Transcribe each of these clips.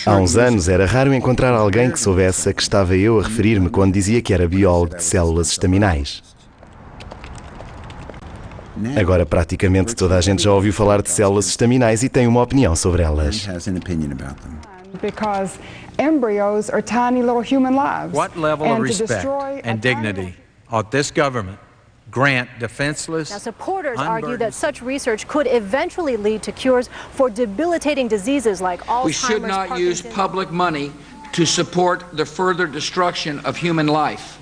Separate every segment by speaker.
Speaker 1: Há uns anos era raro encontrar alguém que soubesse a que estava eu a referir-me quando dizia que era biólogo de células estaminais. Agora praticamente toda a gente já ouviu falar de células estaminais e tem uma opinião sobre elas.
Speaker 2: Because embryos are tiny little human lives.
Speaker 3: What level of respect and dignity ought this government grant defenseless,
Speaker 4: Now, supporters argue that such research could eventually lead to cures for debilitating diseases like Alzheimer's,
Speaker 5: We should not use
Speaker 4: Parkinson's.
Speaker 5: public money to support the further destruction of human life.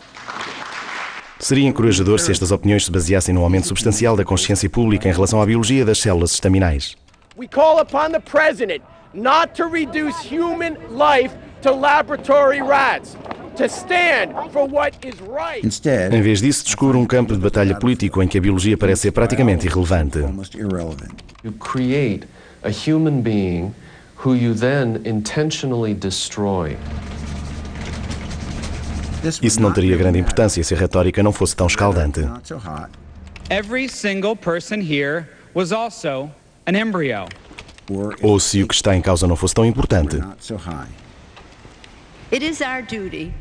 Speaker 1: Seria encorajador se estas opiniões se baseassem num aumento substancial da consciência pública em relação à biologia das células estaminais.
Speaker 6: We call upon the President not to reduce human life to laboratory rats, to stand for what is right.
Speaker 1: Em vez disso, descubra um campo de batalha político em que a biologia parece ser praticamente irrelevante.
Speaker 7: You create a human being who you then intentionally destroy.
Speaker 1: Isso não teria grande importância se a retórica não fosse tão escaldante.
Speaker 8: Every single person here was also an embryo.
Speaker 1: Ou se o que está em causa não fosse tão importante.
Speaker 9: It is our duty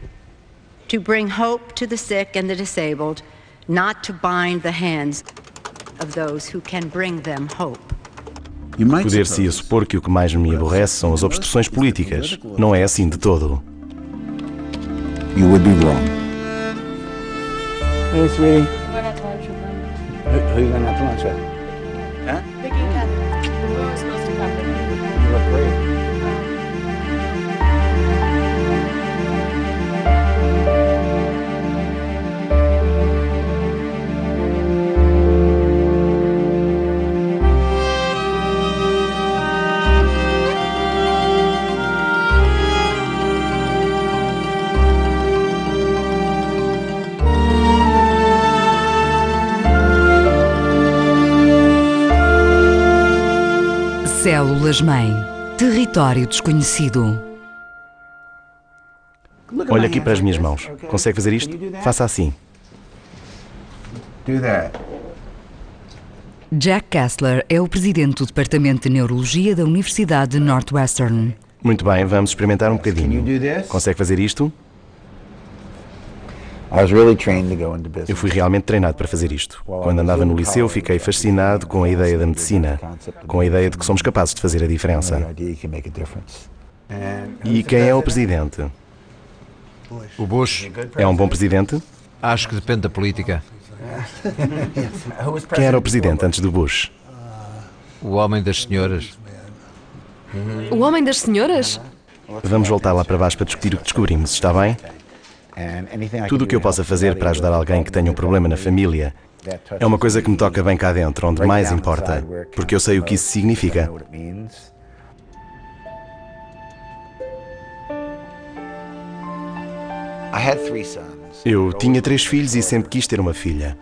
Speaker 9: to bring hope to the sick and the disabled, not to bind the hands of those who can bring them hope.
Speaker 1: Poder-se-ia supor que o que mais me aborrece são as obstruções políticas. Não é assim de todo.
Speaker 10: You would be wrong.
Speaker 2: Hey, sweetie.
Speaker 10: Who are you going to have to lunch with? Huh?
Speaker 4: Vicky and Catherine. We were supposed to come.
Speaker 10: You look great.
Speaker 11: Células-mãe. Território desconhecido.
Speaker 1: Olha aqui para as minhas mãos. Consegue fazer isto? Faça assim.
Speaker 10: Do that.
Speaker 11: Jack Kessler é o presidente do Departamento de Neurologia da Universidade de Northwestern.
Speaker 1: Muito bem, vamos experimentar um bocadinho. Consegue fazer isto? Eu fui realmente treinado para fazer isto. Quando andava no liceu, fiquei fascinado com a ideia da medicina, com a ideia de que somos capazes de fazer a diferença. E quem é o presidente?
Speaker 3: O Bush.
Speaker 1: É um bom presidente?
Speaker 3: Acho que depende da política.
Speaker 1: Quem era o presidente antes do Bush?
Speaker 3: O homem das senhoras.
Speaker 12: O homem das senhoras?
Speaker 1: Vamos voltar lá para baixo para discutir o que descobrimos, está bem? Tudo o que eu possa fazer para ajudar alguém que tenha um problema na família é uma coisa que me toca bem cá dentro, onde mais importa, porque eu sei o que isso significa. Eu tinha 3 filhos e sempre quis ter uma filha.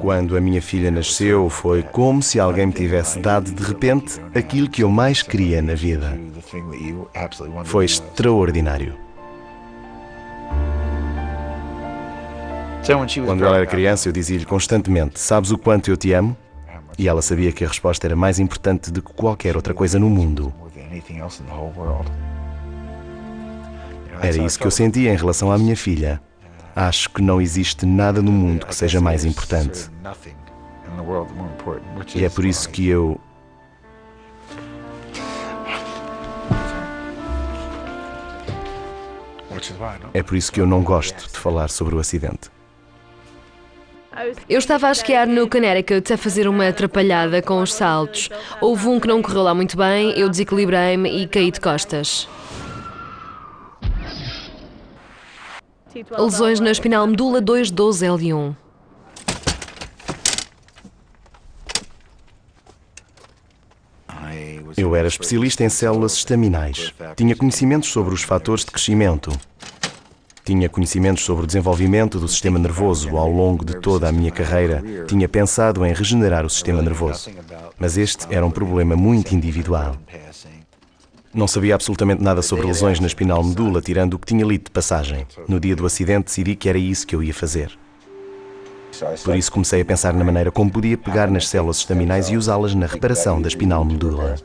Speaker 1: Quando a minha filha nasceu, foi como se alguém me tivesse dado de repente aquilo que eu mais queria na vida. Foi extraordinário. Quando ela era criança, eu dizia-lhe constantemente: sabes o quanto eu te amo? E ela sabia que a resposta era mais importante do que qualquer outra coisa no mundo. Era isso que eu sentia em relação à minha filha. Acho que não existe nada no mundo que seja mais importante. E é por isso que eu... É por isso que eu não gosto de falar sobre o acidente.
Speaker 12: Eu estava a esquiar no Connecticut a fazer uma atrapalhada com os saltos. Houve um que não correu lá muito bem, eu desequilibrei-me e caí de costas. Lesões na espinal medula 212L1.
Speaker 1: Eu era especialista em células estaminais. Tinha conhecimentos sobre os fatores de crescimento. Tinha conhecimentos sobre o desenvolvimento do sistema nervoso ao longo de toda a minha carreira. Tinha pensado em regenerar o sistema nervoso. Mas este era um problema muito individual. Não sabia absolutamente nada sobre lesões na espinal medula, tirando o que tinha lido de passagem. No dia do acidente, decidi que era isso que eu ia fazer. Por isso comecei a pensar na maneira como podia pegar nas células estaminais e usá-las na reparação da espinal medula.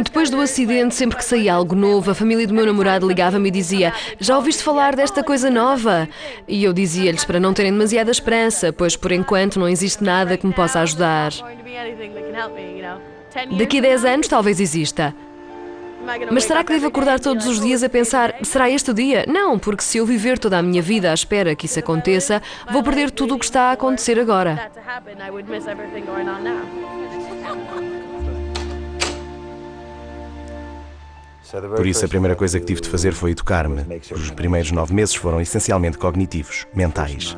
Speaker 12: Depois do acidente, sempre que saía algo novo, a família do meu namorado ligava-me e dizia: já ouviste falar desta coisa nova? E eu dizia-lhes para não terem demasiada esperança, pois por enquanto não existe nada que me possa ajudar. Daqui a 10 anos talvez exista. Mas será que devo acordar todos os dias a pensar: será este o dia? Não, porque se eu viver toda a minha vida à espera que isso aconteça, vou perder tudo o que está a acontecer agora.
Speaker 1: Por isso, a primeira coisa que tive de fazer foi educar-me. Os primeiros 9 meses foram essencialmente cognitivos, mentais.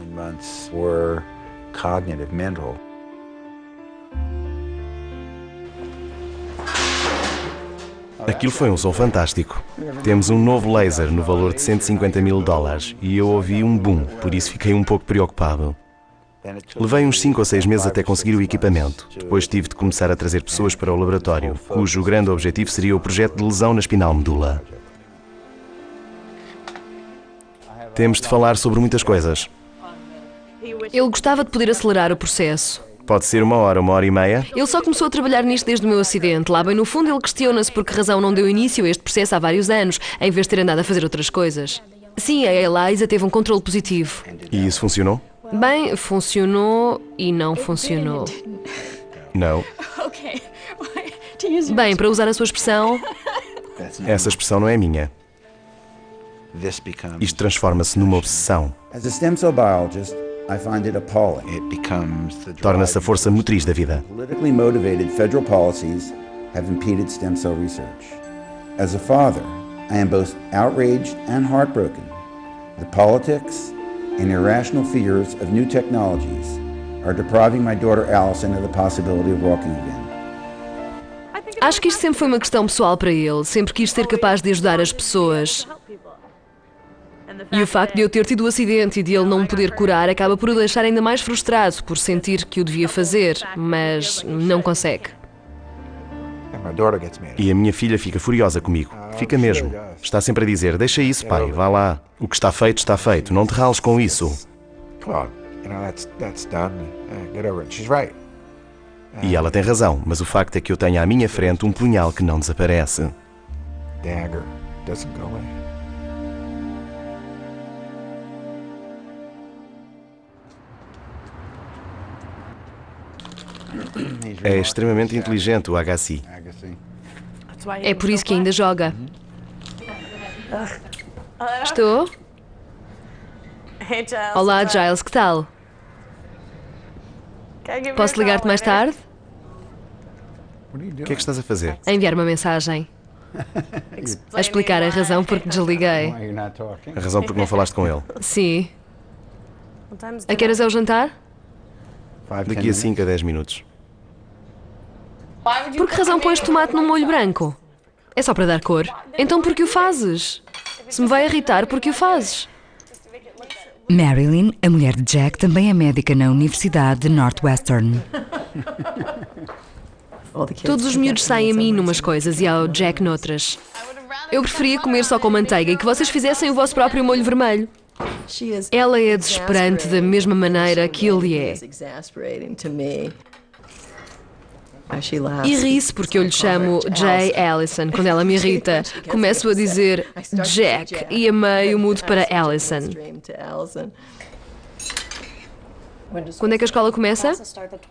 Speaker 1: Aquilo foi um som fantástico. Temos um novo laser no valor de $150.000 e eu ouvi um boom, por isso fiquei um pouco preocupado. Levei uns 5 ou 6 meses até conseguir o equipamento. Depois tive de começar a trazer pessoas para o laboratório, cujo grande objetivo seria o projeto de lesão na espinal medula. Temos de falar sobre muitas coisas.
Speaker 12: Ele gostava de poder acelerar o processo.
Speaker 1: Pode ser 1 hora, 1h30.
Speaker 12: Ele só começou a trabalhar nisto desde o meu acidente. Lá bem no fundo ele questiona-se por que razão não deu início a este processo há vários anos, em vez de ter andado a fazer outras coisas. Sim, a ELISA teve um controle positivo.
Speaker 1: E isso funcionou?
Speaker 12: Bem, funcionou e não funcionou.
Speaker 1: Não.
Speaker 12: Bem, para usar a sua expressão...
Speaker 1: Essa expressão não é minha. Isto transforma-se numa obsessão.
Speaker 13: As a stem cell biologist, I find it appalling.
Speaker 1: Torna-se a força motriz da vida.
Speaker 13: Politically motivated federal policies have impeded stem cell research. As a father, I am both outraged and heartbroken. The politics and irrational fears of new technologies are depriving my daughter Allison of the possibility of walking again.
Speaker 12: Acho que isto sempre foi uma questão pessoal para ele. Sempre quis ser capaz de ajudar as pessoas. E o facto de eu ter tido o acidente e de ele não me poder curar acaba por o deixar ainda mais frustrado por sentir que o devia fazer, mas não consegue.
Speaker 1: E a minha filha fica furiosa comigo. Fica mesmo. Está sempre a dizer: deixa isso, pai, vá lá. O que está feito, não te rales com isso. E ela tem razão, mas o facto é que eu tenho à minha frente um punhal que não desaparece. É extremamente inteligente o Agassi.
Speaker 12: É por isso que ainda joga. Estou? Olá, Giles, que tal? Posso ligar-te mais tarde?
Speaker 1: O que é que estás a fazer?
Speaker 12: A enviar uma mensagem. A explicar a razão por que desliguei.
Speaker 1: A razão por que não falaste com ele?
Speaker 12: Sim. A que horas é o jantar?
Speaker 1: Daqui a 5 a 10 minutos.
Speaker 12: Por que razão pões tomate num molho branco? É só para dar cor. Então por que o fazes? Se me vai irritar, por que o fazes?
Speaker 11: Marilyn, a mulher de Jack, também é médica na Universidade de Northwestern.
Speaker 12: Todos os miúdos saem a mim numas coisas e ao Jack noutras. Eu preferia comer só com manteiga e que vocês fizessem o vosso próprio molho vermelho. Ela é desesperante da mesma maneira que ele é. E ri-se porque eu lhe chamo Jay Allison quando ela me irrita. Começo a dizer Jack e a meio mudo para Allison. Quando é que a escola começa?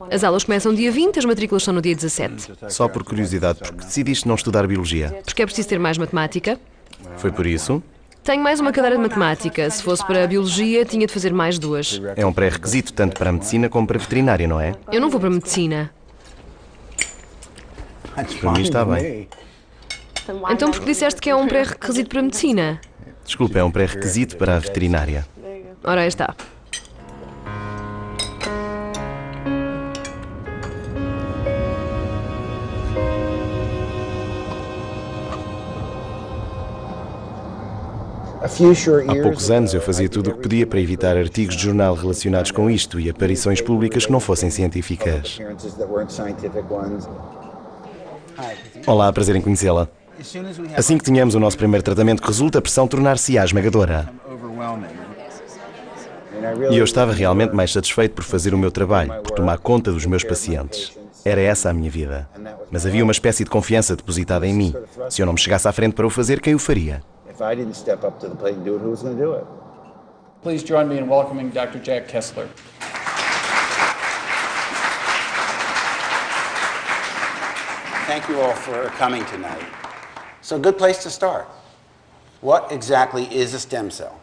Speaker 12: As aulas começam dia 20, as matrículas são no dia 17.
Speaker 1: Só por curiosidade, porque decidiste não estudar biologia?
Speaker 12: Porque é preciso ter mais matemática.
Speaker 1: Foi por isso?
Speaker 12: Tenho mais uma cadeira de matemática. Se fosse para a biologia, tinha de fazer mais 2.
Speaker 1: É um pré-requisito tanto para a medicina como para a veterinária, não é?
Speaker 12: Eu não vou para a medicina.
Speaker 1: Para mim está bem.
Speaker 12: Então por que disseste que é um pré-requisito para a medicina?
Speaker 1: Desculpa, é um pré-requisito para a veterinária.
Speaker 12: Ora, aí está.
Speaker 1: Há poucos anos eu fazia tudo o que podia para evitar artigos de jornal relacionados com isto e aparições públicas que não fossem científicas. Olá, prazer em conhecê-la. Assim que tínhamos o nosso primeiro tratamento que resulta, a pressão tornar-se-á esmagadora. E eu estava realmente mais satisfeito por fazer o meu trabalho, por tomar conta dos meus pacientes. Era essa a minha vida. Mas havia uma espécie de confiança depositada em mim. Se eu não me chegasse à frente para o fazer, quem o faria?
Speaker 8: Please join me in welcoming Dr. Jack Kessler.
Speaker 13: Thank you all for coming tonight. So, a good place to start. What exactly is a stem cell?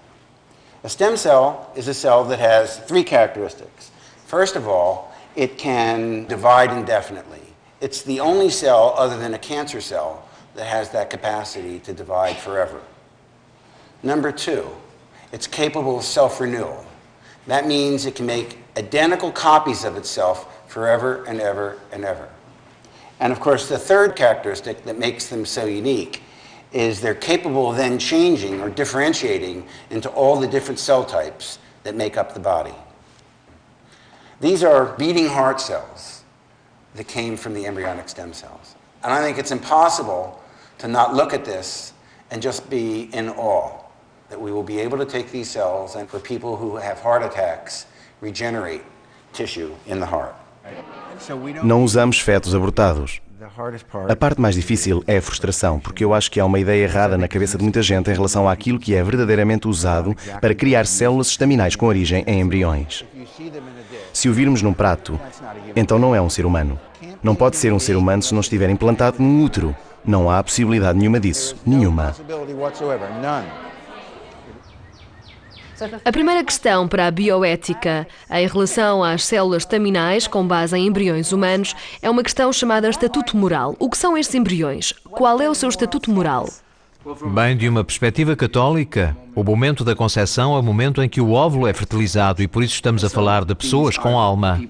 Speaker 13: A stem cell is a cell that has three characteristics. First of all, it can divide indefinitely. It's the only cell other than a cancer cell that has that capacity to divide forever. Number two, it's capable of self-renewal. That means it can make identical copies of itself forever and ever and ever. And of course, the third characteristic that makes them so unique is they're capable of then changing or differentiating into all the different cell types that make up the body. These are beating heart cells that came from the embryonic stem cells. And I think it's impossible to not look at this and just be in awe that we will be able to take these cells and for people who have heart attacks, regenerate tissue in the heart.
Speaker 1: Não usamos fetos abortados. A parte mais difícil é a frustração, porque eu acho que há uma ideia errada na cabeça de muita gente em relação àquilo que é verdadeiramente usado para criar células estaminais com origem em embriões. Se o virmos num prato, então não é um ser humano. Não pode ser um ser humano se não estiver implantado num útero. Não há possibilidade nenhuma disso. Nenhuma.
Speaker 12: A primeira questão para a bioética em relação às células estaminais com base em embriões humanos é uma questão chamada estatuto moral. O que são estes embriões? Qual é o seu estatuto moral?
Speaker 3: Bem, de uma perspectiva católica, o momento da concepção é o momento em que o óvulo é fertilizado e por isso estamos a falar de pessoas com alma.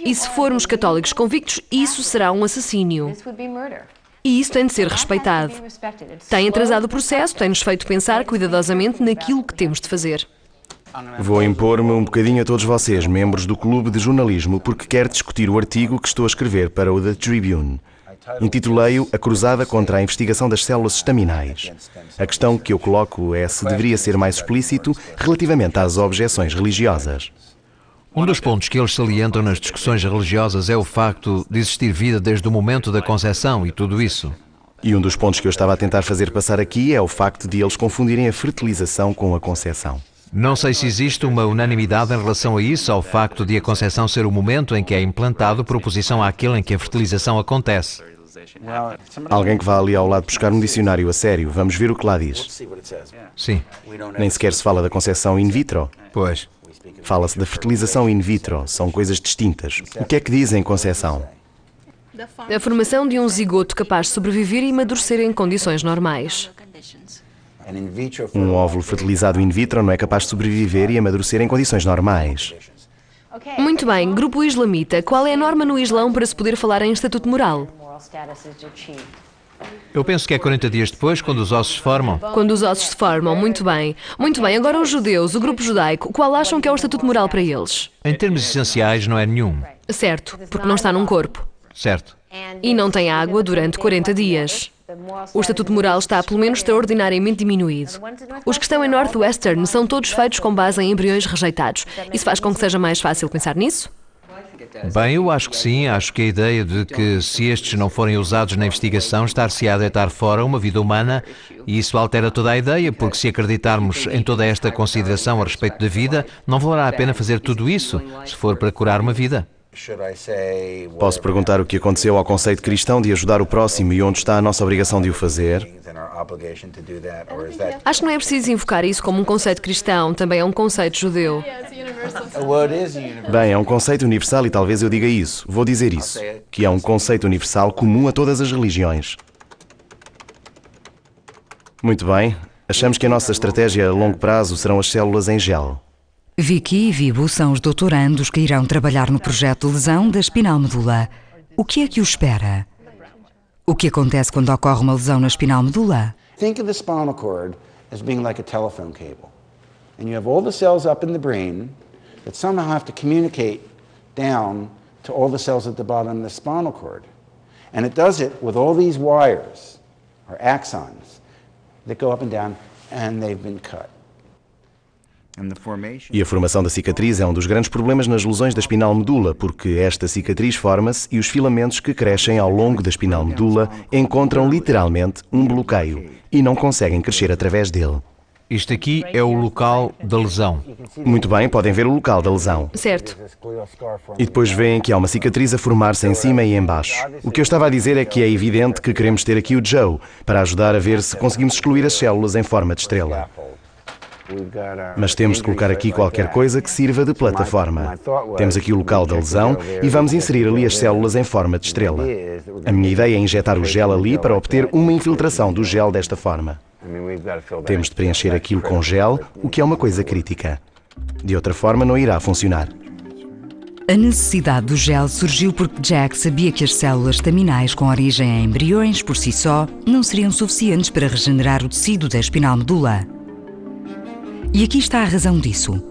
Speaker 12: E se formos católicos convictos, isso será um assassínio. E isso tem de ser respeitado. Tem atrasado o processo, tem-nos feito pensar cuidadosamente naquilo que temos de fazer.
Speaker 1: Vou impor-me um bocadinho a todos vocês, membros do Clube de Jornalismo, porque quero discutir o artigo que estou a escrever para o The Tribune. Intitulei-o A Cruzada contra a Investigação das Células Estaminais. A questão que eu coloco é se deveria ser mais explícito relativamente às objeções religiosas.
Speaker 3: Um dos pontos que eles salientam nas discussões religiosas é o facto de existir vida desde o momento da concepção e tudo isso.
Speaker 1: E um dos pontos que eu estava a tentar fazer passar aqui é o facto de eles confundirem a fertilização com a concepção.
Speaker 3: Não sei se existe uma unanimidade em relação a isso, ao facto de a concepção ser o momento em que é implantado por oposição àquele em que a fertilização acontece.
Speaker 1: Alguém que vá ali ao lado buscar um dicionário a sério, vamos ver o que lá diz.
Speaker 3: Sim.
Speaker 1: Nem sequer se fala da concepção in vitro.
Speaker 3: Pois.
Speaker 1: Fala-se da fertilização in vitro, são coisas distintas. O que é que diz em concepção?
Speaker 12: A formação de um zigoto capaz de sobreviver e amadurecer em condições normais.
Speaker 1: Um óvulo fertilizado in vitro não é capaz de sobreviver e amadurecer em condições normais.
Speaker 12: Muito bem, grupo islamita, qual é a norma no Islão para se poder falar em estatuto moral?
Speaker 3: Eu penso que é 40 dias depois, quando os ossos se formam.
Speaker 12: Quando os ossos se formam, muito bem. Muito bem, agora os judeus, o grupo judaico, qual acham que é o estatuto moral para eles?
Speaker 3: Em termos essenciais, não é nenhum.
Speaker 12: Certo, porque não está num corpo.
Speaker 3: Certo.
Speaker 12: E não tem água durante 40 dias. O estatuto moral está pelo menos extraordinariamente diminuído. Os que estão em Northwestern são todos feitos com base em embriões rejeitados. Isso faz com que seja mais fácil pensar nisso?
Speaker 3: Bem, eu acho que sim. Acho que a ideia de que se estes não forem usados na investigação, estar-se-á a deitar fora uma vida humana, e isso altera toda a ideia, porque se acreditarmos em toda esta consideração a respeito da vida, não valerá a pena fazer tudo isso, se for para curar uma vida.
Speaker 1: Posso perguntar o que aconteceu ao conceito cristão de ajudar o próximo e onde está a nossa obrigação de o fazer?
Speaker 12: Acho que não é preciso invocar isso como um conceito cristão, também é um conceito judeu.
Speaker 1: Bem, é um conceito universal e talvez eu diga isso, vou dizer isso, que é um conceito universal comum a todas as religiões. Muito bem, achamos que a nossa estratégia a longo prazo serão as células em gel.
Speaker 11: Vicky e Vibo são os doutorandos que irão trabalhar no projeto de lesão da espinal medula. O que é que o espera? O que acontece quando ocorre uma lesão na espinal medula?
Speaker 13: Think of the spinal cord as being like a telephone cable. And you have all the cells up in the brain that somehow have to communicate down to all the cells at the bottom of the spinal cord. And it does it with all these wires, or axons, that go up and down, and they've been cut.
Speaker 1: E a formação da cicatriz é um dos grandes problemas nas lesões da espinal medula, porque esta cicatriz forma-se e os filamentos que crescem ao longo da espinal medula encontram literalmente um bloqueio e não conseguem crescer através dele.
Speaker 3: Isto aqui é o local da lesão.
Speaker 1: Muito bem, podem ver o local da lesão.
Speaker 12: Certo.
Speaker 1: E depois veem que há uma cicatriz a formar-se em cima e em baixo. O que eu estava a dizer é que é evidente que queremos ter aqui o Joe para ajudar a ver se conseguimos excluir as células em forma de estrela. Mas temos de colocar aqui qualquer coisa que sirva de plataforma. Temos aqui o local da lesão e vamos inserir ali as células em forma de estrela. A minha ideia é injetar o gel ali para obter uma infiltração do gel desta forma. Temos de preencher aquilo com gel, o que é uma coisa crítica. De outra forma, não irá funcionar.
Speaker 11: A necessidade do gel surgiu porque Jack sabia que as células estaminais com origem em embriões, por si só, não seriam suficientes para regenerar o tecido da espinal medula. E aqui está a razão disso.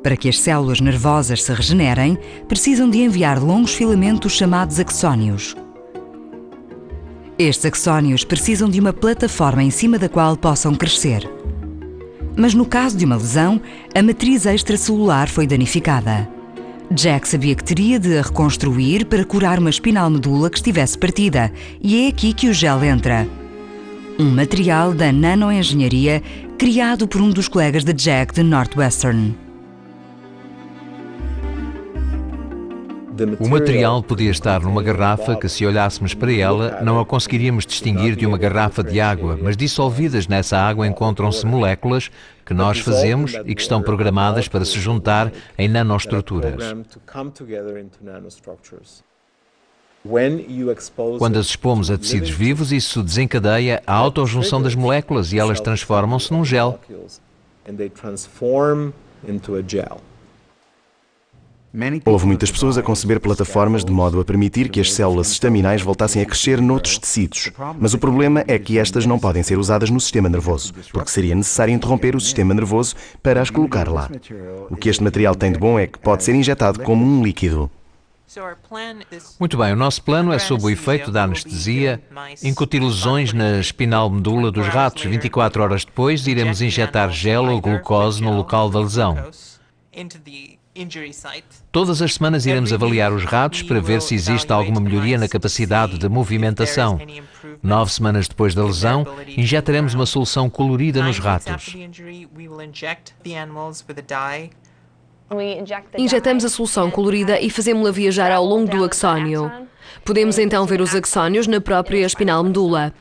Speaker 11: Para que as células nervosas se regenerem, precisam de enviar longos filamentos chamados axónios. Estes axónios precisam de uma plataforma em cima da qual possam crescer. Mas no caso de uma lesão, a matriz extracelular foi danificada. Jack sabia que teria de a reconstruir para curar uma espinal medula que estivesse partida, e é aqui que o gel entra. Um material da nanoengenharia criado por um dos colegas de Jack de Northwestern.
Speaker 3: O material podia estar numa garrafa que, se olhássemos para ela, não a conseguiríamos distinguir de uma garrafa de água, mas dissolvidas nessa água encontram-se moléculas que nós fazemos e que estão programadas para se juntar em nanoestruturas. Quando as expomos a tecidos vivos, isso desencadeia a autojunção das moléculas e elas transformam-se num gel.
Speaker 1: Houve muitas pessoas a conceber plataformas de modo a permitir que as células estaminais voltassem a crescer noutros tecidos. Mas o problema é que estas não podem ser usadas no sistema nervoso, porque seria necessário interromper o sistema nervoso para as colocar lá. O que este material tem de bom é que pode ser injetado como um líquido.
Speaker 3: Muito bem, o nosso plano é sob o efeito da anestesia, incutir lesões na espinal medula dos ratos. 24 horas depois, iremos injetar gel ou glucose no local da lesão. Todas as semanas iremos avaliar os ratos para ver se existe alguma melhoria na capacidade de movimentação. 9 semanas depois da lesão, injetaremos uma solução colorida nos ratos.
Speaker 12: Injetamos a solução colorida e fazemos-la viajar ao longo do axónio. Podemos então ver os axónios na própria espinal medula.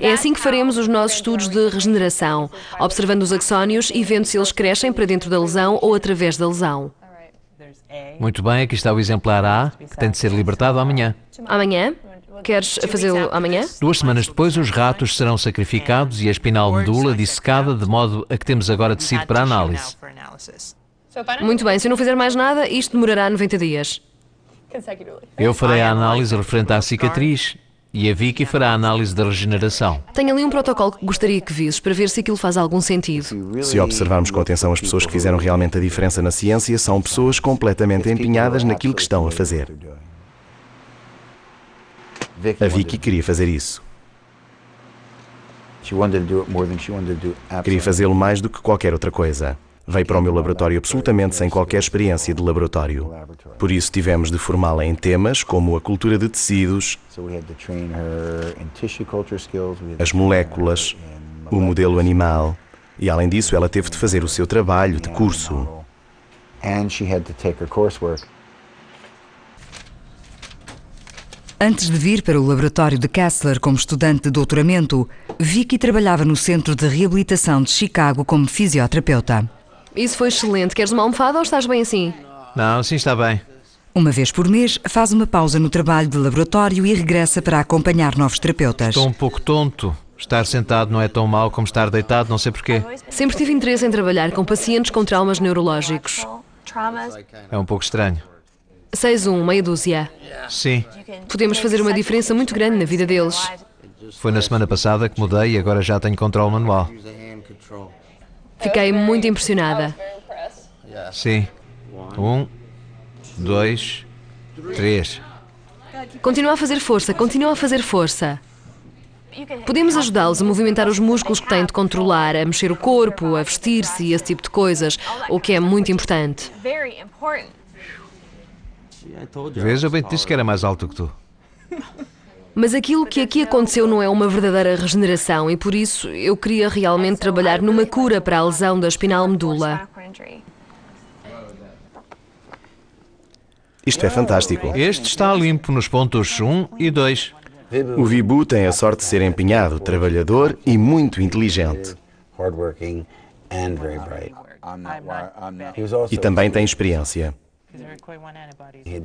Speaker 12: É assim que faremos os nossos estudos de regeneração, observando os axónios e vendo se eles crescem para dentro da lesão ou através da lesão.
Speaker 3: Muito bem, aqui está o exemplar A, que tem de ser libertado amanhã.
Speaker 12: Amanhã? Queres fazê-lo amanhã?
Speaker 3: 2 semanas depois, os ratos serão sacrificados e a espinal medula dissecada, de modo a que temos agora tecido para análise.
Speaker 12: Muito bem, se eu não fizer mais nada, isto demorará 90 dias.
Speaker 3: Eu farei a análise referente à cicatriz e a Vicky fará a análise da regeneração.
Speaker 12: Tenho ali um protocolo que gostaria que visses para ver se aquilo faz algum sentido.
Speaker 1: Se observarmos com atenção as pessoas que fizeram realmente a diferença na ciência, são pessoas completamente empenhadas naquilo que estão a fazer. A Vicky queria fazer isso. Queria fazê-lo mais do que qualquer outra coisa. Veio para o meu laboratório absolutamente sem qualquer experiência de laboratório. Por isso tivemos de formá-la em temas como a cultura de tecidos, as moléculas, o modelo animal, e além disso ela teve de fazer o seu trabalho de curso.
Speaker 11: Antes de vir para o laboratório de Kessler como estudante de doutoramento, Vicky trabalhava no Centro de Reabilitação de Chicago como fisioterapeuta.
Speaker 12: Isso foi excelente. Queres uma almofada ou estás bem assim?
Speaker 3: Não, assim está bem.
Speaker 11: Uma vez por mês, faz uma pausa no trabalho de laboratório e regressa para acompanhar novos terapeutas.
Speaker 3: Estou um pouco tonto. Estar sentado não é tão mau como estar deitado, não sei porquê.
Speaker 12: Sempre tive interesse em trabalhar com pacientes com traumas neurológicos.
Speaker 3: É um pouco estranho.
Speaker 12: 6-1, meia dúzia.
Speaker 3: Sim.
Speaker 12: Podemos fazer uma diferença muito grande na vida deles.
Speaker 3: Foi na semana passada que mudei e agora já tenho controle manual.
Speaker 12: Fiquei muito impressionada.
Speaker 3: Sim. 1, 2, 3.
Speaker 12: Continua a fazer força, continua a fazer força. Podemos ajudá-los a movimentar os músculos que têm de controlar, a mexer o corpo, a vestir-se e esse tipo de coisas, o que é muito importante.
Speaker 3: Veja, eu bem te disse que era mais alto que tu.
Speaker 12: Mas aquilo que aqui aconteceu não é uma verdadeira regeneração e por isso eu queria realmente trabalhar numa cura para a lesão da espinal medula.
Speaker 1: Isto é fantástico.
Speaker 3: Este está limpo nos pontos 1 e 2.
Speaker 1: O Vibhu tem a sorte de ser empenhado, trabalhador e muito inteligente. E também tem experiência.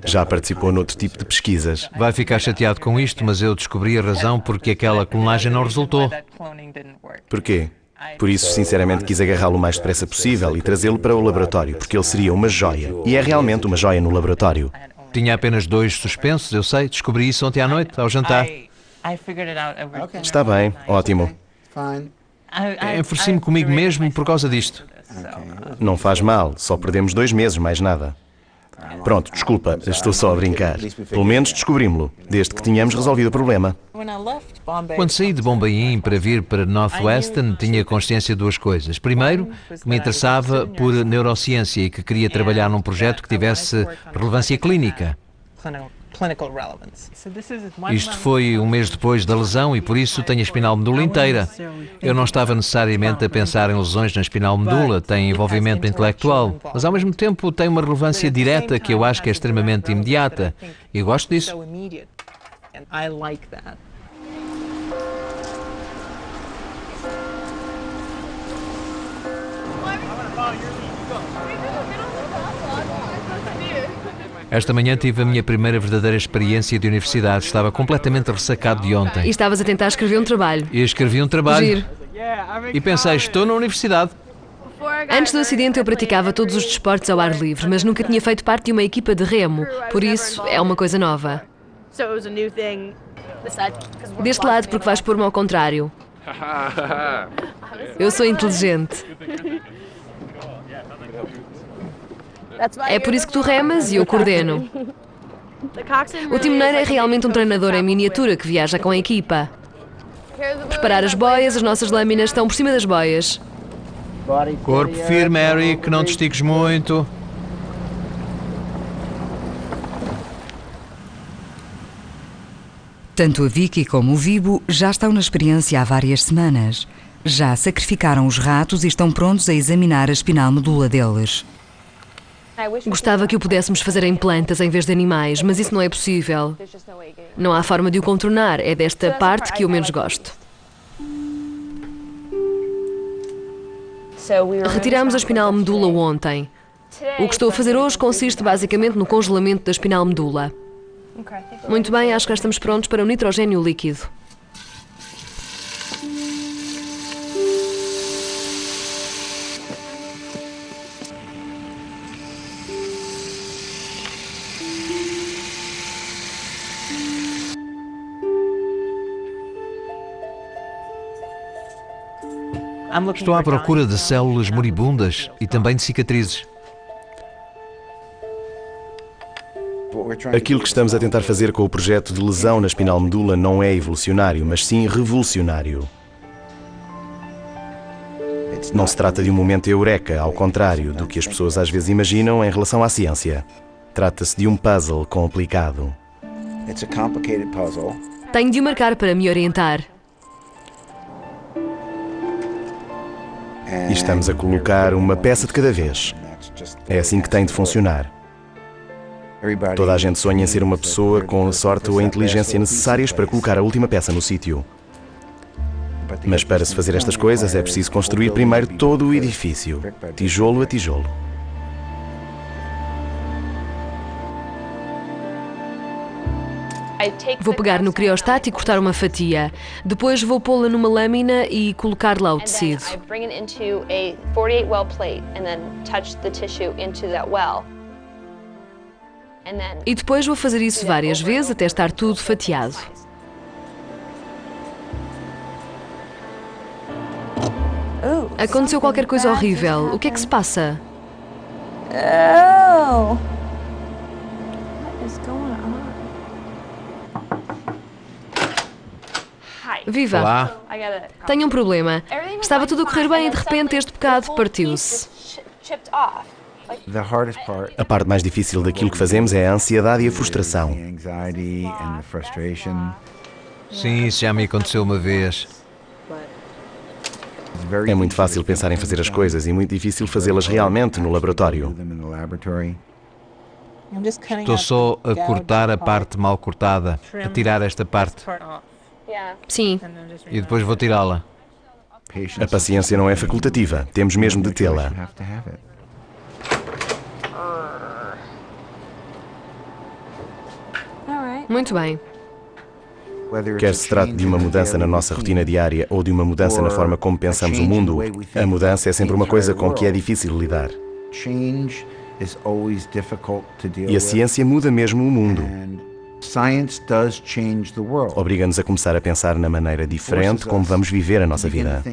Speaker 1: Já participou noutro tipo de pesquisas.
Speaker 3: Vai ficar chateado com isto, mas eu descobri a razão porque aquela clonagem não resultou.
Speaker 1: Porquê? Por isso, sinceramente, quis agarrá-lo o mais depressa possível e trazê-lo para o laboratório, porque ele seria uma joia. E é realmente uma joia no laboratório.
Speaker 3: Tinha apenas 2 suspensos, eu sei. Descobri isso ontem à noite, ao jantar.
Speaker 1: Está bem, ótimo.
Speaker 3: Enfureci-me comigo mesmo por causa disto.
Speaker 1: Não faz mal, só perdemos 2 meses, mais nada. Pronto, desculpa, estou só a brincar. Pelo menos descobrimos-lo, desde que tínhamos resolvido o problema.
Speaker 3: Quando saí de Bombaim para vir para Northwestern, tinha consciência de 2 coisas. Primeiro, que me interessava por neurociência e que queria trabalhar num projeto que tivesse relevância clínica. Isto foi um mês depois da lesão e por isso tenho a espinal medula inteira. Eu não estava necessariamente a pensar em lesões na espinal medula, tem envolvimento intelectual, mas ao mesmo tempo tem uma relevância direta que eu acho que é extremamente imediata e gosto disso. Esta manhã tive a minha primeira verdadeira experiência de universidade. Estava completamente ressacado de ontem.
Speaker 12: E estavas a tentar escrever um trabalho.
Speaker 3: E escrevi um trabalho.
Speaker 12: Giro.
Speaker 3: E pensei, estou na universidade.
Speaker 12: Antes do acidente eu praticava todos os desportos ao ar livre, mas nunca tinha feito parte de uma equipa de remo. Por isso, é uma coisa nova. Deste lado, porque vais pôr-me ao contrário. Eu sou inteligente. É por isso que tu remas e eu coordeno. O timoneiro é realmente um treinador em miniatura que viaja com a equipa. Preparar as boias, as nossas lâminas estão por cima das boias.
Speaker 3: Corpo firme, Eric, não te estiques muito.
Speaker 11: Tanto a Vicky como o Vibhu já estão na experiência há várias semanas. Já sacrificaram os ratos e estão prontos a examinar a espinal medula deles.
Speaker 12: Gostava que o pudéssemos fazer em plantas em vez de animais, mas isso não é possível. Não há forma de o contornar, é desta parte que eu menos gosto. Retirámos a espinal medula ontem. O que estou a fazer hoje consiste basicamente no congelamento da espinal medula. Muito bem, acho que já estamos prontos para o nitrogênio líquido.
Speaker 3: Estou à procura de células moribundas e também de cicatrizes.
Speaker 1: Aquilo que estamos a tentar fazer com o projeto de lesão na espinal medula não é evolucionário, mas sim revolucionário. Não se trata de um momento eureka, ao contrário do que as pessoas às vezes imaginam em relação à ciência. Trata-se de um puzzle complicado.
Speaker 12: Tenho de o marcar para me orientar.
Speaker 1: E estamos a colocar uma peça de cada vez. É assim que tem de funcionar. Toda a gente sonha em ser uma pessoa com a sorte ou a inteligência necessárias para colocar a última peça no sítio. Mas para se fazer estas coisas é preciso construir primeiro todo o edifício, tijolo a tijolo.
Speaker 12: Vou pegar no criostat e cortar uma fatia. Depois vou pô-la numa lâmina e colocar lá o tecido. E depois vou fazer isso várias vezes até estar tudo fatiado. Aconteceu qualquer coisa horrível. O que é que se passa? Viva!
Speaker 3: Olá.
Speaker 12: Tenho um problema. Estava tudo a correr bem e de repente este bocado partiu-se.
Speaker 1: A parte mais difícil daquilo que fazemos é a ansiedade e a frustração.
Speaker 3: Sim, isso já me aconteceu uma vez.
Speaker 1: É muito fácil pensar em fazer as coisas e muito difícil fazê-las realmente no laboratório.
Speaker 3: Estou só a cortar a parte mal cortada, a tirar esta parte.
Speaker 12: Sim.
Speaker 3: E depois vou tirá-la.
Speaker 1: A paciência não é facultativa, temos mesmo de tê-la.
Speaker 12: Muito bem.
Speaker 1: Quer se trate de uma mudança na nossa rotina diária ou de uma mudança na forma como pensamos o mundo, a mudança é sempre uma coisa com que é difícil lidar. E a ciência muda mesmo o mundo. Obriga-nos a começar a pensar na maneira diferente como vamos viver a nossa vida.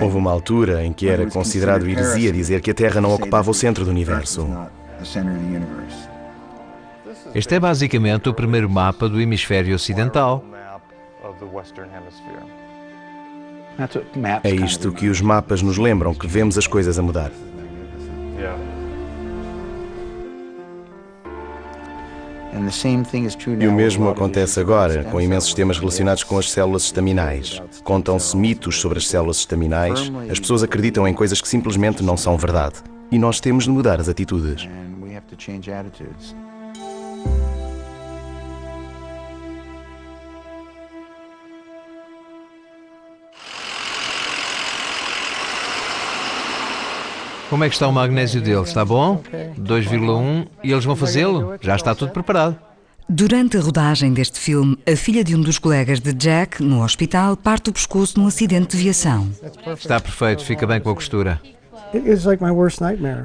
Speaker 1: Houve uma altura em que era considerado heresia dizer que a Terra não ocupava o centro do universo.
Speaker 3: Este é basicamente o primeiro mapa do hemisfério ocidental.
Speaker 1: É isto que os mapas nos lembram, que vemos as coisas a mudar. E o mesmo acontece agora, com imensos temas relacionados com as células estaminais. Contam-se mitos sobre as células estaminais, as pessoas acreditam em coisas que simplesmente não são verdade. E nós temos de mudar as atitudes.
Speaker 3: Como é que está o magnésio dele? Está bom? 2,1 e eles vão fazê-lo? Já está tudo preparado.
Speaker 11: Durante a rodagem deste filme, a filha de um dos colegas de Jack, no hospital, parte o pescoço num acidente de viação.
Speaker 3: Está perfeito, fica bem com a costura.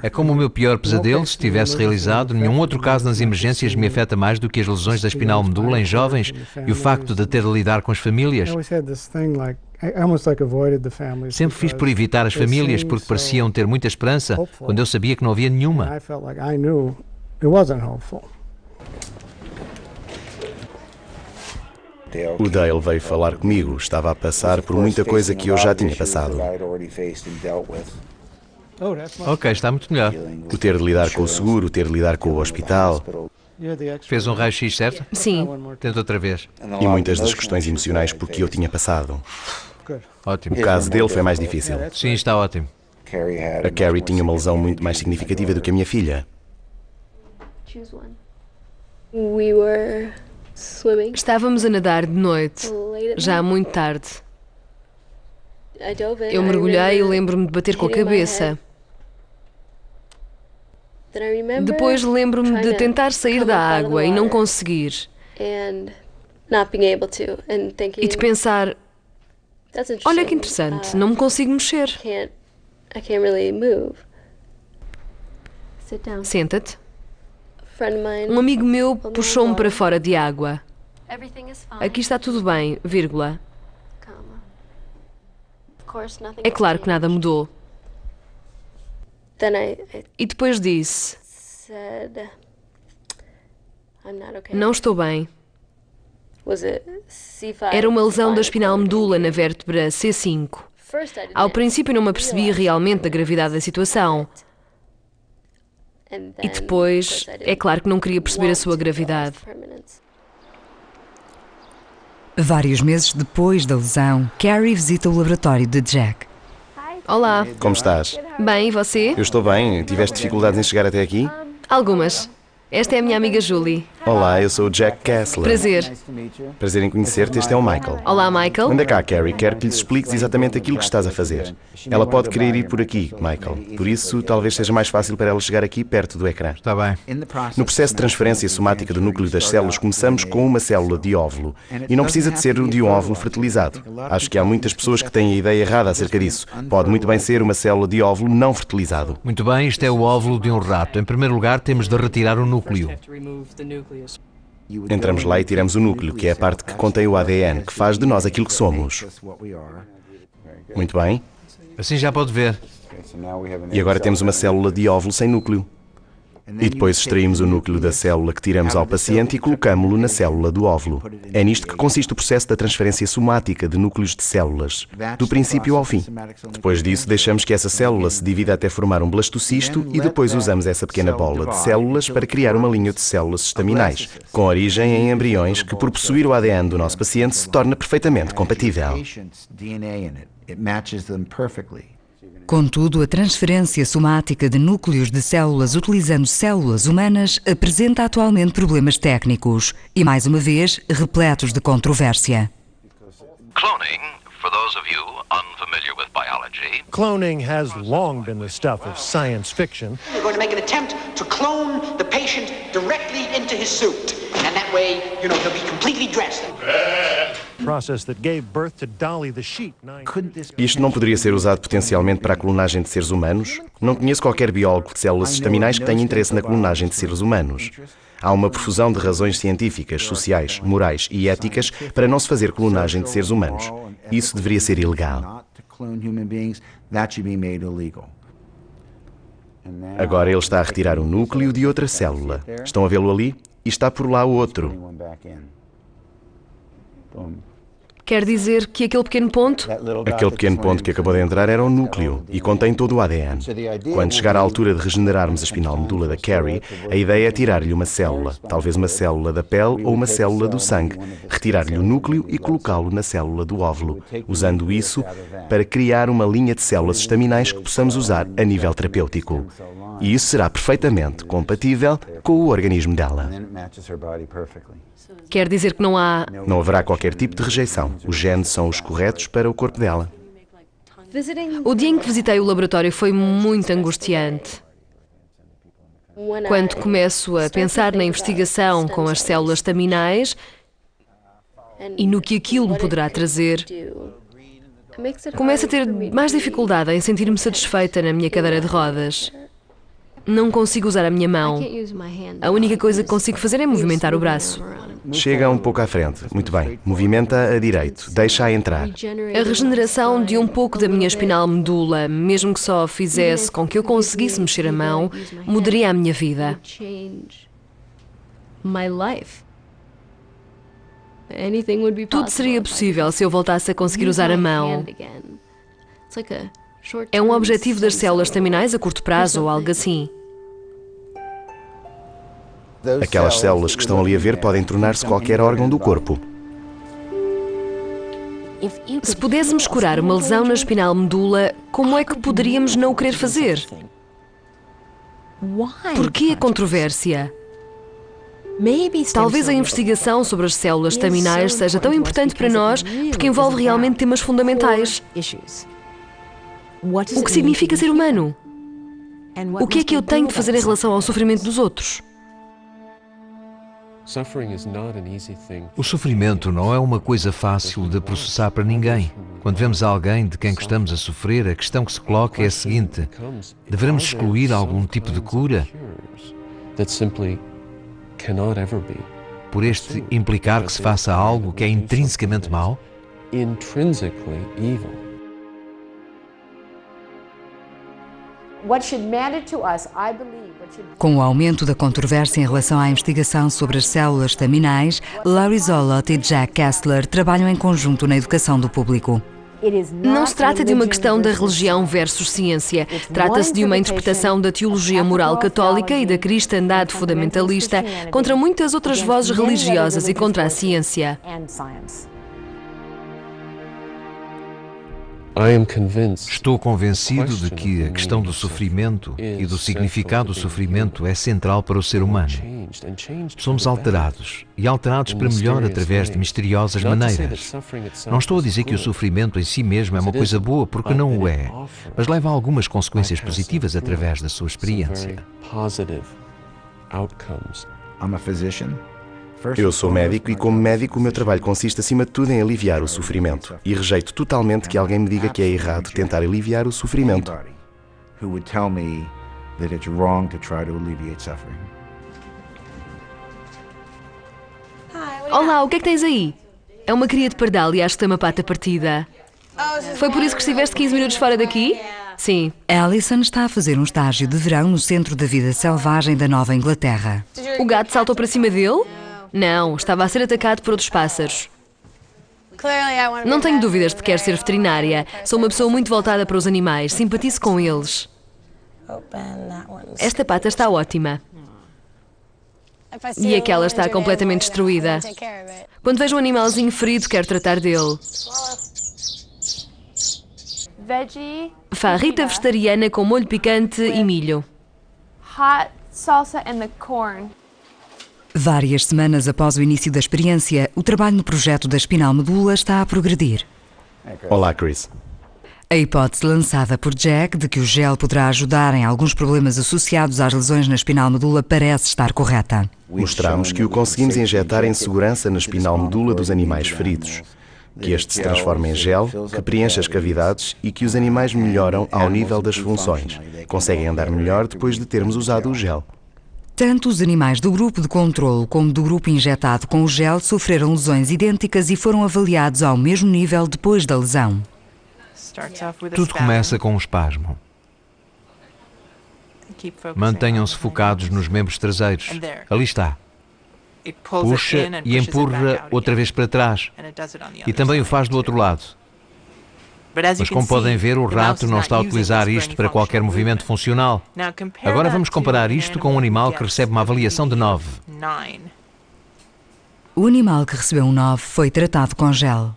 Speaker 3: É como o meu pior pesadelo se tivesse realizado. Nenhum outro caso nas emergências me afeta mais do que as lesões da espinal medula em jovens e o facto de ter de lidar com as famílias. Sempre fiz por evitar as famílias porque pareciam ter muita esperança quando eu sabia que não havia nenhuma.
Speaker 1: O Dale veio falar comigo, estava a passar por muita coisa que eu já tinha passado.
Speaker 3: Ok, está muito melhor.
Speaker 1: O ter de lidar com o seguro, o ter de lidar com o hospital.
Speaker 3: Fez um raio-x, certo?
Speaker 12: Sim.
Speaker 3: Tenta outra vez.
Speaker 1: E muitas das questões emocionais por que eu tinha passado.
Speaker 3: Ótimo.
Speaker 1: O caso dele foi mais difícil.
Speaker 3: Sim, está ótimo.
Speaker 1: A Carrie tinha uma lesão muito mais significativa do que a minha filha.
Speaker 12: Estávamos a nadar de noite, já muito tarde. Eu mergulhei e lembro-me de bater com a cabeça. Depois lembro-me de tentar sair da água e não conseguir. E de pensar, olha que interessante, não me consigo mexer. Senta-te. Um amigo meu puxou-me para fora de água. Aqui está tudo bem, vírgula. É claro que nada mudou. E depois disse, não estou bem. Era uma lesão da espinal medula na vértebra C5. Ao princípio não me apercebi realmente da gravidade da situação. E depois, é claro que não queria perceber a sua gravidade.
Speaker 11: Vários meses depois da lesão, Carrie visita o laboratório de Jack.
Speaker 12: Olá.
Speaker 1: Como estás?
Speaker 12: Bem, e você?
Speaker 1: Eu estou bem. Tiveste dificuldades em chegar até aqui?
Speaker 12: Algumas. Esta é a minha amiga Julie.
Speaker 1: Olá, eu sou o Jack Kessler.
Speaker 12: Prazer.
Speaker 1: Prazer em conhecer-te, este é o Michael.
Speaker 12: Olá, Michael.
Speaker 1: Anda cá, Carrie, quero que lhes expliques exatamente aquilo que estás a fazer. Ela pode querer ir por aqui, Michael. Por isso, talvez seja mais fácil para ela chegar aqui perto do ecrã.
Speaker 3: Está bem.
Speaker 1: No processo de transferência somática do núcleo das células, começamos com uma célula de óvulo. E não precisa de ser de um óvulo fertilizado. Acho que há muitas pessoas que têm a ideia errada acerca disso. Pode muito bem ser uma célula de óvulo não fertilizado.
Speaker 3: Muito bem, isto é o óvulo de um rato. Em primeiro lugar, temos de retirar o núcleo.
Speaker 1: Entramos lá e tiramos o núcleo, que é a parte que contém o ADN, que faz de nós aquilo que somos. Muito bem.
Speaker 3: Assim já pode ver.
Speaker 1: E agora temos uma célula de óvulo sem núcleo. E depois extraímos o núcleo da célula que tiramos ao paciente e colocámo-lo na célula do óvulo. É nisto que consiste o processo da transferência somática de núcleos de células, do princípio ao fim. Depois disso, deixamos que essa célula se divida até formar um blastocisto e depois usamos essa pequena bola de células para criar uma linha de células estaminais, com origem em embriões que, por possuir o ADN do nosso paciente, se torna perfeitamente compatível.
Speaker 11: Contudo, a transferência somática de núcleos de células utilizando células humanas apresenta atualmente problemas técnicos e, mais uma vez, repletos de controvérsia.
Speaker 14: Cloning, for those of you unfamiliar with biology.
Speaker 15: Cloning has long been the stuff of science fiction.
Speaker 16: They're going to make an attempt to clone the patient directly into his suit. And that way, he'll be completely dressed.
Speaker 15: Process that gave birth to Dolly the sheep.
Speaker 1: Isto não poderia ser usado potencialmente para a clonagem de seres humanos? Não conheço qualquer biólogo de células estaminais que tenha interesse na clonagem de seres humanos. Há uma profusão de razões científicas, sociais, morais e éticas para não se fazer clonagem de seres humanos. Isso deveria ser ilegal. Agora ele está a retirar o núcleo de outra célula. Estão a vê-lo ali? E está por lá outro.
Speaker 12: Quer dizer que aquele pequeno ponto?
Speaker 1: Aquele pequeno ponto que acabou de entrar era o núcleo e contém todo o ADN. Quando chegar à altura de regenerarmos a espinal medula da Carrie, a ideia é tirar-lhe uma célula, talvez uma célula da pele ou uma célula do sangue, retirar-lhe o núcleo e colocá-lo na célula do óvulo, usando isso para criar uma linha de células estaminais que possamos usar a nível terapêutico. E isso será perfeitamente compatível com o organismo dela.
Speaker 12: Quer dizer que não há...
Speaker 1: Não haverá qualquer tipo de rejeição. Os genes são os corretos para o corpo dela.
Speaker 12: O dia em que visitei o laboratório foi muito angustiante. Quando começo a pensar na investigação com as células estaminais e no que aquilo me poderá trazer, começo a ter mais dificuldade em sentir-me satisfeita na minha cadeira de rodas. Não consigo usar a minha mão. A única coisa que consigo fazer é movimentar o braço.
Speaker 1: Chega um pouco à frente. Muito bem. Movimenta a direito. Deixa-a entrar.
Speaker 12: A regeneração de um pouco da minha espinal medula, mesmo que só fizesse com que eu conseguisse mexer a mão, mudaria a minha vida. Tudo seria possível se eu voltasse a conseguir usar a mão. É um objetivo das células estaminais a curto prazo ou algo assim.
Speaker 1: Aquelas células que estão ali a ver podem tornar-se qualquer órgão do corpo.
Speaker 12: Se pudéssemos curar uma lesão na espinal medula, como é que poderíamos não o querer fazer? Por que a controvérsia? Talvez a investigação sobre as células estaminais seja tão importante para nós porque envolve realmente temas fundamentais. O que significa ser humano? O que é que eu tenho de fazer em relação ao sofrimento dos outros?
Speaker 3: O sofrimento não é uma coisa fácil de processar para ninguém. Quando vemos alguém de quem gostamos a sofrer, a questão que se coloca é a seguinte: devemos excluir algum tipo de cura? Por este implicar que se faça algo que é intrinsecamente mau?
Speaker 11: Com o aumento da controvérsia em relação à investigação sobre as células estaminais, Laurie Zolot e Jack Kessler trabalham em conjunto na educação do público.
Speaker 12: Não se trata de uma questão da religião versus ciência. Trata-se de uma interpretação da teologia moral católica e da cristandade fundamentalista contra muitas outras vozes religiosas e contra a ciência.
Speaker 3: Estou convencido de que a questão do sofrimento e do significado do sofrimento é central para o ser humano. Somos alterados, e alterados para melhor através de misteriosas maneiras. Não estou a dizer que o sofrimento em si mesmo é uma coisa boa, porque não o é, mas leva a algumas consequências positivas através da sua experiência.
Speaker 1: Eu sou médico e, como médico, o meu trabalho consiste, acima de tudo, em aliviar o sofrimento. E rejeito totalmente que alguém me diga que é errado tentar aliviar o sofrimento.
Speaker 12: Olá, o que é que tens aí? É uma cria de pardal e acho que tem uma pata partida. Foi por isso que estiveste 15 minutos fora daqui? Sim.
Speaker 11: Alison está a fazer um estágio de verão no Centro da Vida Selvagem da Nova Inglaterra.
Speaker 12: O gato saltou para cima dele? Não, estava a ser atacado por outros pássaros. Não tenho dúvidas de que quero ser veterinária. Sou uma pessoa muito voltada para os animais. Simpatizo com eles. Esta pata está ótima. E aquela está completamente destruída. Quando vejo um animalzinho ferido, quero tratar dele. Farrita vegetariana com molho picante e milho.
Speaker 17: Hot salsa and the corn.
Speaker 11: Várias semanas após o início da experiência, o trabalho no projeto da espinal medula está a progredir.
Speaker 1: Olá, Chris.
Speaker 11: A hipótese lançada por Jack de que o gel poderá ajudar em alguns problemas associados às lesões na espinal medula parece estar correta.
Speaker 1: Mostramos que o conseguimos injetar em segurança na espinal medula dos animais feridos, que este se transforma em gel, que preenche as cavidades e que os animais melhoram ao nível das funções. Conseguem andar melhor depois de termos usado o gel.
Speaker 11: Tanto os animais do grupo de controlo como do grupo injetado com o gel sofreram lesões idênticas e foram avaliados ao mesmo nível depois da lesão.
Speaker 3: Tudo começa com um espasmo. Mantenham-se focados nos membros traseiros. Ali está. Puxa e empurra outra vez para trás. E também o faz do outro lado. Mas como podem ver, o rato não está a utilizar isto para qualquer movimento funcional. Agora vamos comparar isto com um animal que recebe uma avaliação de 9.
Speaker 11: O animal que recebeu um 9 foi tratado com gel.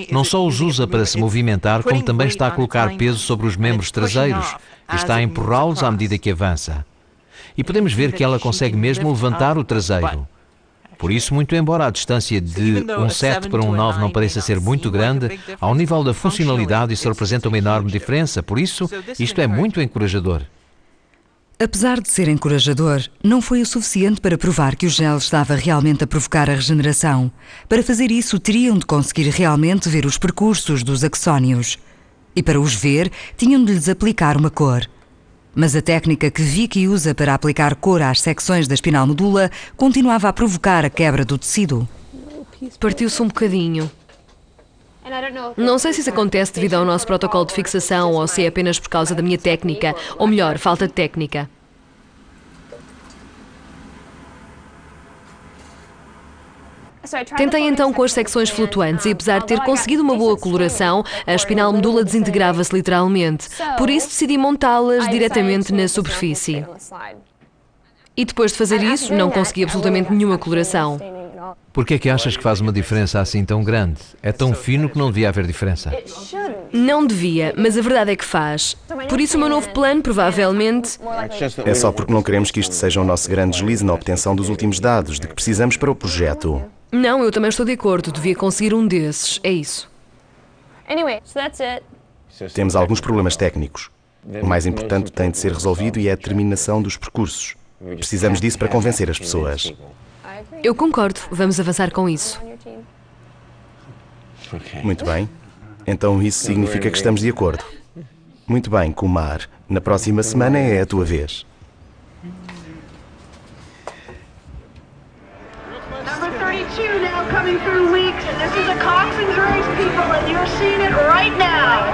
Speaker 3: Não só os usa para se movimentar, como também está a colocar peso sobre os membros traseiros e está a empurrá-los à medida que avança. E podemos ver que ela consegue mesmo levantar o traseiro. Por isso, muito embora a distância de um 7 para um 9 não pareça ser muito grande, ao nível da funcionalidade isso representa uma enorme diferença. Por isso, isto é muito encorajador.
Speaker 11: Apesar de ser encorajador, não foi o suficiente para provar que o gel estava realmente a provocar a regeneração. Para fazer isso, teriam de conseguir realmente ver os percursos dos axónios. E para os ver, tinham de lhes aplicar uma cor. Mas a técnica que Vicky usa para aplicar cor às secções da espinal medula continuava a provocar a quebra do tecido.
Speaker 12: Partiu-se um bocadinho. Não sei se isso acontece devido ao nosso protocolo de fixação ou se é apenas por causa da minha técnica, ou melhor, falta de técnica. Tentei então com as secções flutuantes e apesar de ter conseguido uma boa coloração, a espinal medula desintegrava-se literalmente. Por isso decidi montá-las diretamente na superfície. E depois de fazer isso, não consegui absolutamente nenhuma coloração.
Speaker 3: Por que é que achas que faz uma diferença assim tão grande? É tão fino que não devia haver diferença.
Speaker 12: Não devia, mas a verdade é que faz. Por isso o meu novo plano, provavelmente...
Speaker 1: É só porque não queremos que isto seja o nosso grande deslize na obtenção dos últimos dados de que precisamos para o projeto.
Speaker 12: Não, eu também estou de acordo. Devia conseguir um desses. É isso.
Speaker 1: Temos alguns problemas técnicos. O mais importante tem de ser resolvido e é a terminação dos percursos. Precisamos disso para convencer as pessoas.
Speaker 12: Eu concordo. Vamos avançar com isso.
Speaker 1: Muito bem. Então isso significa que estamos de acordo. Muito bem, Kumar. Na próxima semana é a tua vez.
Speaker 18: Number 32 now coming through weeks, and this is a Coxon's race, people, and you're seeing it right now.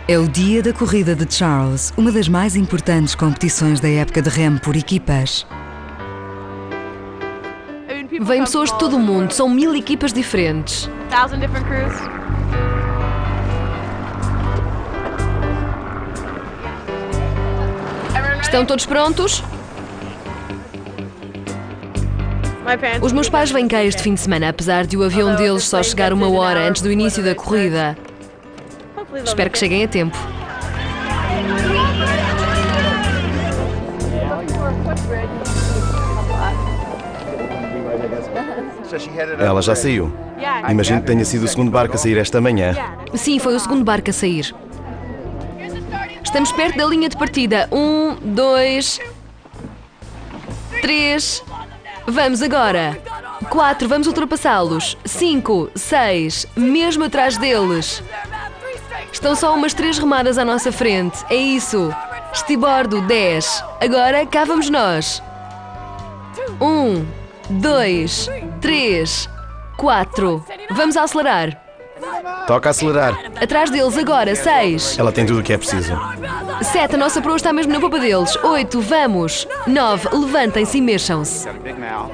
Speaker 11: É o dia da corrida de Charles, uma das mais importantes competições da época de remo por equipas.
Speaker 12: Vêm pessoas de todo o mundo, são 1000 equipas diferentes.
Speaker 17: 1,000 different crews.
Speaker 12: Estão todos prontos? Os meus pais vêm cá este fim de semana, apesar de o avião deles só chegar 1 hora antes do início da corrida. Espero que cheguem a tempo.
Speaker 1: Ela já saiu. Imagino que tenha sido o segundo barco a sair esta manhã.
Speaker 12: Sim, foi o segundo barco a sair. Estamos perto da linha de partida. 1, 2, 3. Vamos agora. 4, vamos ultrapassá-los. 5, 6, mesmo atrás deles. Estão só umas 3 remadas à nossa frente. É isso. Estibordo, 10. Agora cá vamos nós. 1, 2, 3, 4. Vamos acelerar.
Speaker 1: Toca acelerar.
Speaker 12: Atrás deles agora, 6.
Speaker 1: Ela tem tudo o que é preciso.
Speaker 12: 7, a nossa proa está mesmo na popa deles. 8, vamos. 9, levantem-se e mexam-se.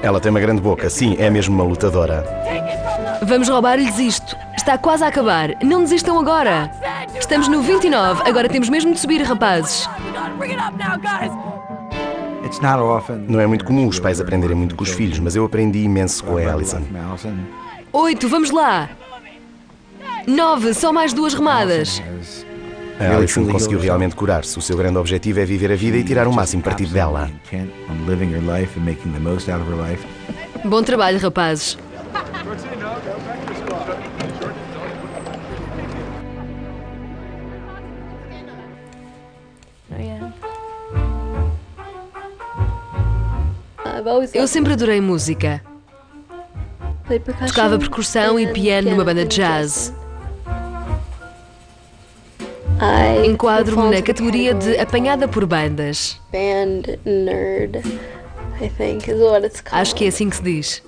Speaker 1: Ela tem uma grande boca, sim, é mesmo uma lutadora.
Speaker 12: Vamos roubar-lhes isto. Está quase a acabar. Não desistam agora. Estamos no 29, agora temos mesmo de subir, rapazes.
Speaker 1: Não é muito comum os pais aprenderem muito com os filhos, mas eu aprendi imenso com a Alison.
Speaker 12: 8, vamos lá. 9, só mais 2 remadas.
Speaker 1: A Alison conseguiu realmente curar-se. O seu grande objetivo é viver a vida e tirar o máximo partido dela.
Speaker 12: Bom trabalho, rapazes. Eu sempre adorei música. Tocava percussão e piano numa banda de jazz. Enquadro-me na categoria de apanhada por bandas.
Speaker 17: Band nerd, I think is what it's called.
Speaker 12: Acho que é assim que se diz.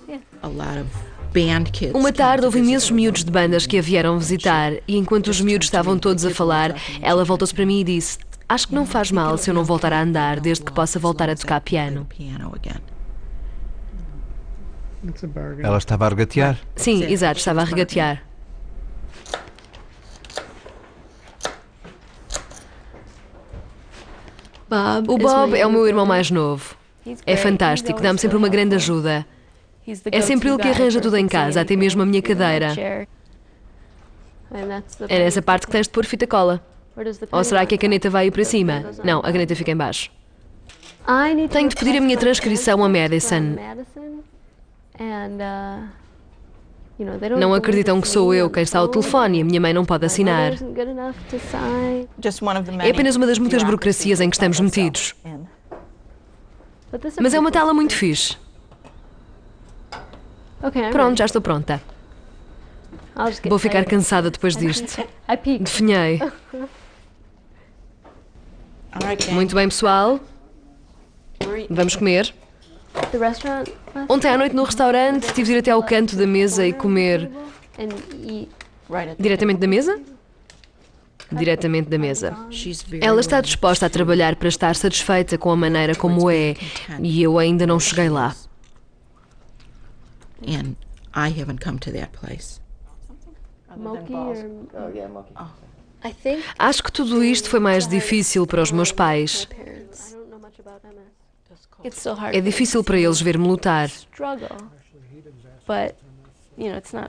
Speaker 12: Uma tarde houve imensos miúdos de bandas que a vieram visitar e enquanto os miúdos estavam todos a falar, ela voltou-se para mim e disse: acho que não faz mal se eu não voltar a andar desde que possa voltar a tocar piano.
Speaker 3: Ela estava a regatear?
Speaker 12: Sim, exato, estava a regatear. O Bob é o meu irmão mais novo. É fantástico, dá-me sempre uma grande ajuda. É sempre ele que arranja tudo em casa, até mesmo a minha cadeira. É nessa parte que tens de pôr fita cola. Ou será que a caneta vai aí para cima? Não, a caneta fica em baixo. Tenho de pedir a minha transcrição a Madison. Não acreditam que sou eu quem está ao telefone e a minha mãe não pode assinar. É apenas uma das muitas burocracias em que estamos metidos. Mas é uma tala muito fixe. Pronto, já estou pronta. Vou ficar cansada depois disto. Definhei. Muito bem, pessoal. Vamos comer. Ontem à noite no restaurante tive de ir até ao canto da mesa e comer. Diretamente da mesa? Diretamente da mesa. Ela está disposta a trabalhar para estar satisfeita com a maneira como é e eu ainda não cheguei lá.
Speaker 19: And I haven't come to that place.
Speaker 12: Acho que tudo isto foi mais difícil para os meus pais. É difícil para eles ver-me lutar.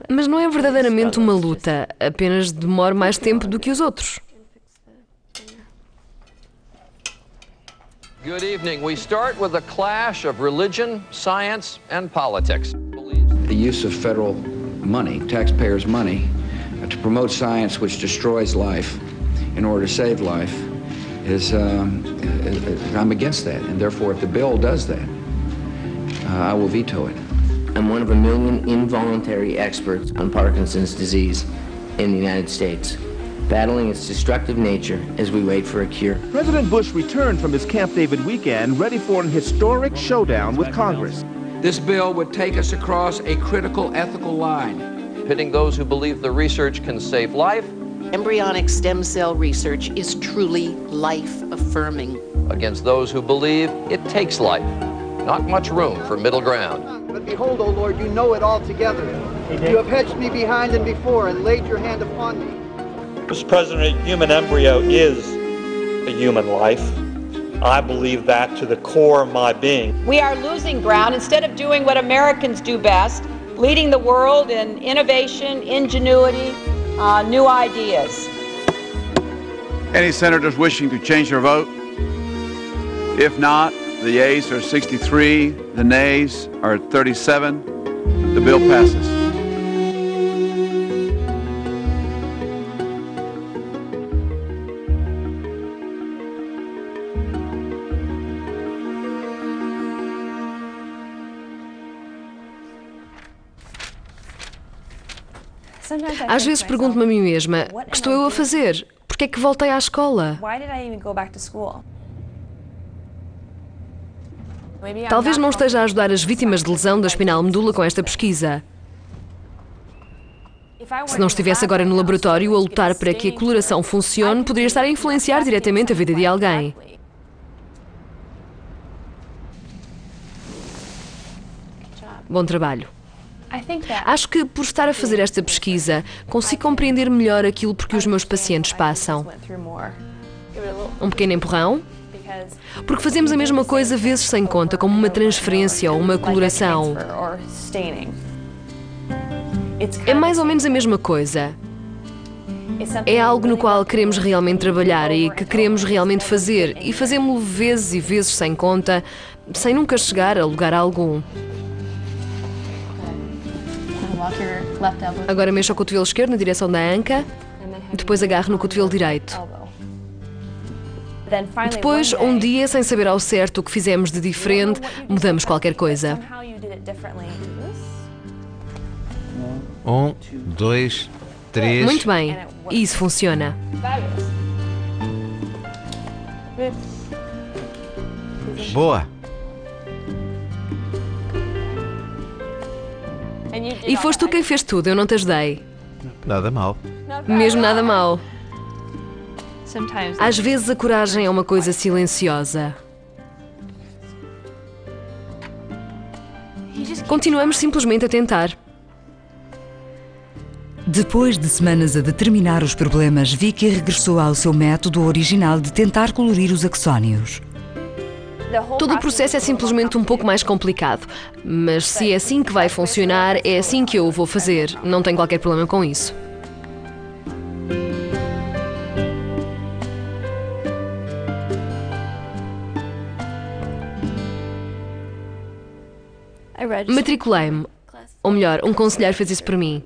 Speaker 12: Mas não é verdadeiramente uma luta, apenas demora mais tempo do que os outros.
Speaker 20: Good evening. We start with a clash of religion, science, and politics.
Speaker 5: The use of federal money, taxpayers' money, to promote science which destroys life in order to save life is, I'm against that. And therefore, if the bill does that, I will veto it.
Speaker 21: I'm one of a million involuntary experts on Parkinson's disease in the United States, battling its destructive nature as we wait for a cure.
Speaker 22: President Bush returned from his Camp David weekend ready for an historic showdown with Congress.
Speaker 5: This bill would take us across a critical ethical line,
Speaker 20: pitting those who believe the research can save life
Speaker 19: Embryonic stem cell research is truly life-affirming
Speaker 20: against those who believe it takes life. Not much room for middle ground.
Speaker 23: But behold, O Lord, you know it all together. You have hedged me behind and before and laid your hand upon me.
Speaker 24: Mr. President, a human embryo is a human life. I believe that to the core of my being.
Speaker 25: We are losing ground instead of doing what Americans do best, leading the world in innovation, ingenuity, new ideas.
Speaker 26: Any senators wishing to change their vote? If not, the yeas are 63, the nays are 37. The bill passes.
Speaker 12: Às vezes pergunto-me a mim mesma, o que estou eu a fazer? Por que é que voltei à escola? Talvez não esteja a ajudar as vítimas de lesão da espinal medula com esta pesquisa. Se não estivesse agora no laboratório a lutar para que a coloração funcione, poderia estar a influenciar diretamente a vida de alguém. Bom trabalho. Acho que, por estar a fazer esta pesquisa, consigo compreender melhor aquilo por que os meus pacientes passam. Um pequeno empurrão? Porque fazemos a mesma coisa vezes sem conta, como uma transferência ou uma coloração. É mais ou menos a mesma coisa. É algo no qual queremos realmente trabalhar e que queremos realmente fazer, e fazemos-lo vezes e vezes sem conta, sem nunca chegar a lugar algum. Agora mexa o cotovelo esquerdo na direção da anca, depois agarre no cotovelo direito. Depois, um dia, sem saber ao certo o que fizemos de diferente, mudamos qualquer coisa.
Speaker 3: 1, 2, 3...
Speaker 12: Muito bem. E isso funciona.
Speaker 3: Boa!
Speaker 12: E foste tu quem fez tudo, eu não te ajudei.
Speaker 3: Nada mal.
Speaker 12: Mesmo nada mal. Às vezes a coragem é uma coisa silenciosa. Continuamos simplesmente a tentar.
Speaker 11: Depois de semanas a determinar os problemas, Vicky regressou ao seu método original de tentar colorir os axónios.
Speaker 12: Todo o processo é simplesmente um pouco mais complicado, mas se é assim que vai funcionar, é assim que eu o vou fazer. Não tenho qualquer problema com isso. Matriculei-me. Ou melhor, um conselheiro fez isso por mim.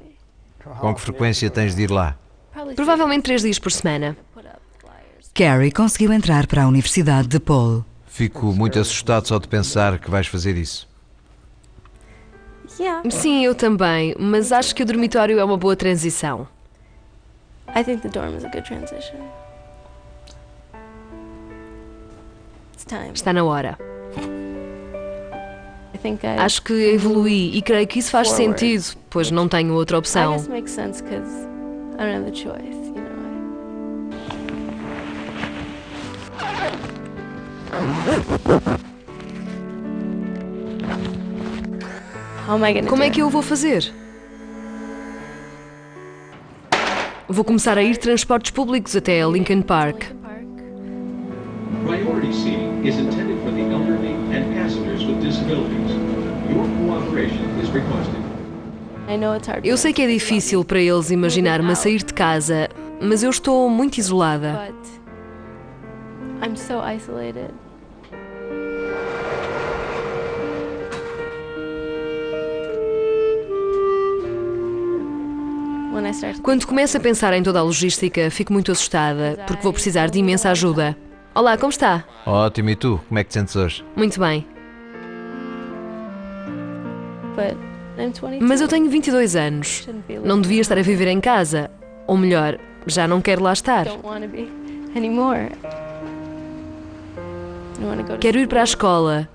Speaker 3: Com que frequência tens de ir lá?
Speaker 12: Provavelmente 3 dias por semana.
Speaker 11: Carrie conseguiu entrar para a Universidade de Paul.
Speaker 3: Fico muito assustado só de pensar que vais fazer isso.
Speaker 12: Sim, eu também, mas acho que o dormitório é uma boa transição.
Speaker 17: I think the dorm is a good transition. It's time.
Speaker 12: Está na hora. Acho que evoluí e creio que isso faz sentido, pois não tenho outra opção. Como é que eu vou fazer? Vou começar a ir de transportes públicos até Lincoln Park.
Speaker 2: Priority seating is intended for the elderly and passengers with disabilities. Your cooperation is requested.
Speaker 12: Eu sei que é difícil para eles imaginar-me a sair de casa, mas eu estou muito isolada.
Speaker 17: I'm so isolated.
Speaker 12: Quando começo a pensar em toda a logística, fico muito assustada, porque vou precisar de imensa ajuda. Olá, como está?
Speaker 3: Ótimo, e tu? Como é que te sentes hoje?
Speaker 12: Muito bem. Mas eu tenho 22 anos. Não devia estar a viver em casa. Ou melhor, já não quero lá estar. Quero ir para a escola.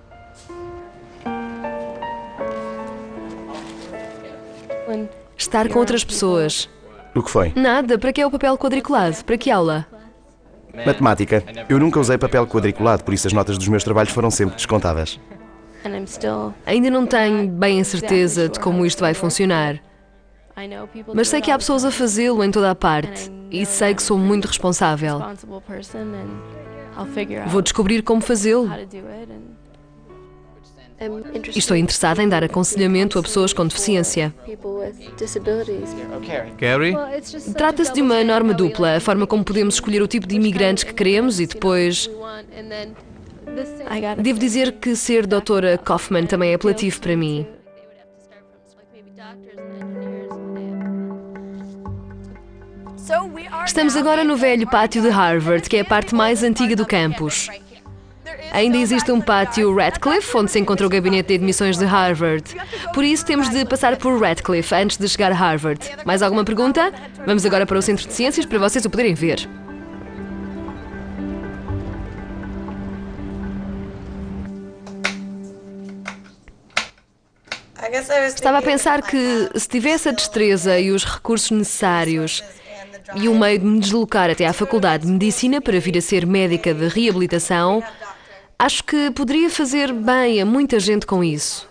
Speaker 12: Estar com outras pessoas.
Speaker 1: O que foi?
Speaker 12: Nada, para que é o papel quadriculado? Para que aula?
Speaker 1: Matemática. Eu nunca usei papel quadriculado, por isso as notas dos meus trabalhos foram sempre descontadas.
Speaker 12: Ainda não tenho bem a certeza de como isto vai funcionar. Mas sei que há pessoas a fazê-lo em toda a parte. E sei que sou muito responsável. Vou descobrir como fazê-lo. E estou interessada em dar aconselhamento a pessoas com deficiência.
Speaker 3: Carrie?
Speaker 12: Trata-se de uma norma dupla, a forma como podemos escolher o tipo de imigrantes que queremos e depois... Devo dizer que ser Dra. Kaufman também é apelativo para mim. Estamos agora no velho pátio de Harvard, que é a parte mais antiga do campus. Ainda existe um pátio Radcliffe, onde se encontra o gabinete de admissões de Harvard. Por isso temos de passar por Radcliffe antes de chegar a Harvard. Mais alguma pergunta? Vamos agora para o Centro de Ciências para vocês o poderem ver. Estava a pensar que, se tivesse a destreza e os recursos necessários e o meio de me deslocar até à Faculdade de Medicina para vir a ser médica de reabilitação, acho que poderia fazer bem a muita gente com isso.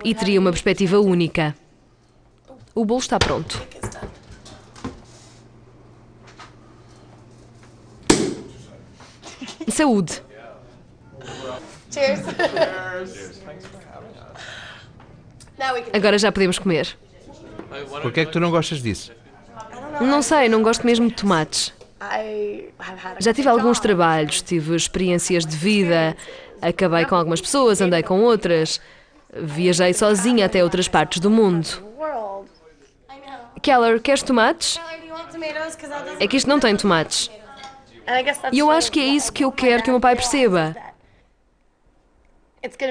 Speaker 12: E teria uma perspectiva única. O bolo está pronto. Saúde.
Speaker 17: Cheers.
Speaker 12: Agora já podemos comer.
Speaker 3: Por que é que tu não gostas disso?
Speaker 12: Não sei, não gosto mesmo de tomates. Já tive alguns trabalhos, tive experiências de vida, acabei com algumas pessoas, andei com outras, viajei sozinha até outras partes do mundo. Keller, queres tomates? É que isto não tem tomates. E eu acho que é isso que eu quero que o meu pai perceba.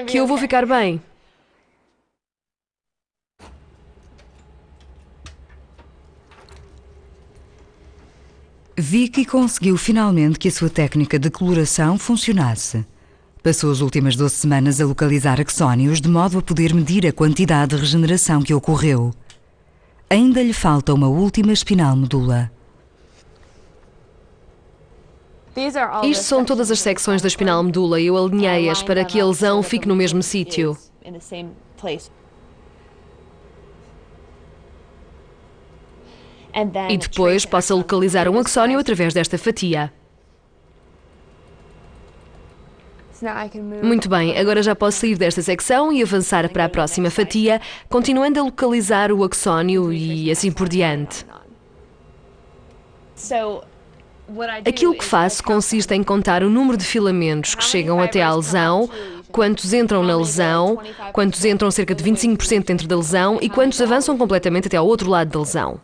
Speaker 12: Que eu vou ficar bem.
Speaker 11: Vicky conseguiu finalmente que a sua técnica de coloração funcionasse. Passou as últimas 12 semanas a localizar axónios de modo a poder medir a quantidade de regeneração que ocorreu. Ainda lhe falta uma última espinal medula.
Speaker 12: Isto são todas as secções da espinal medula e eu alinhei-as para que a lesão fique no mesmo sítio. E depois possa localizar um axónio através desta fatia. Muito bem, agora já posso sair desta secção e avançar para a próxima fatia, continuando a localizar o axónio e assim por diante. Aquilo que faço consiste em contar o número de filamentos que chegam até à lesão, quantos entram na lesão, quantos entram cerca de 25% dentro da lesão e quantos avançam completamente até ao outro lado da lesão.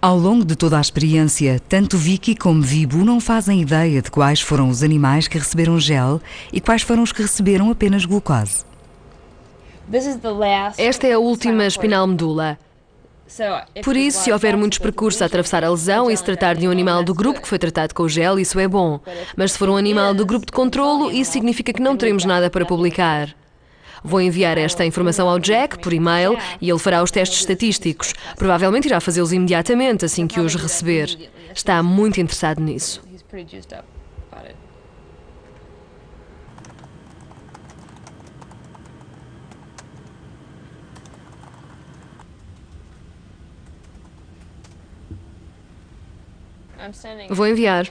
Speaker 11: Ao longo de toda a experiência, tanto Vicky como Vibo não fazem ideia de quais foram os animais que receberam gel e quais foram os que receberam apenas glucose.
Speaker 12: Esta é a última espinal medula. Por isso, se houver muitos percursos a atravessar a lesão e se tratar de um animal do grupo que foi tratado com o gel, isso é bom. Mas se for um animal do grupo de controlo, isso significa que não teremos nada para publicar. Vou enviar esta informação ao Jack por e-mail e ele fará os testes estatísticos. Provavelmente irá fazê-los imediatamente assim que os receber. Está muito interessado nisso. Vou enviar.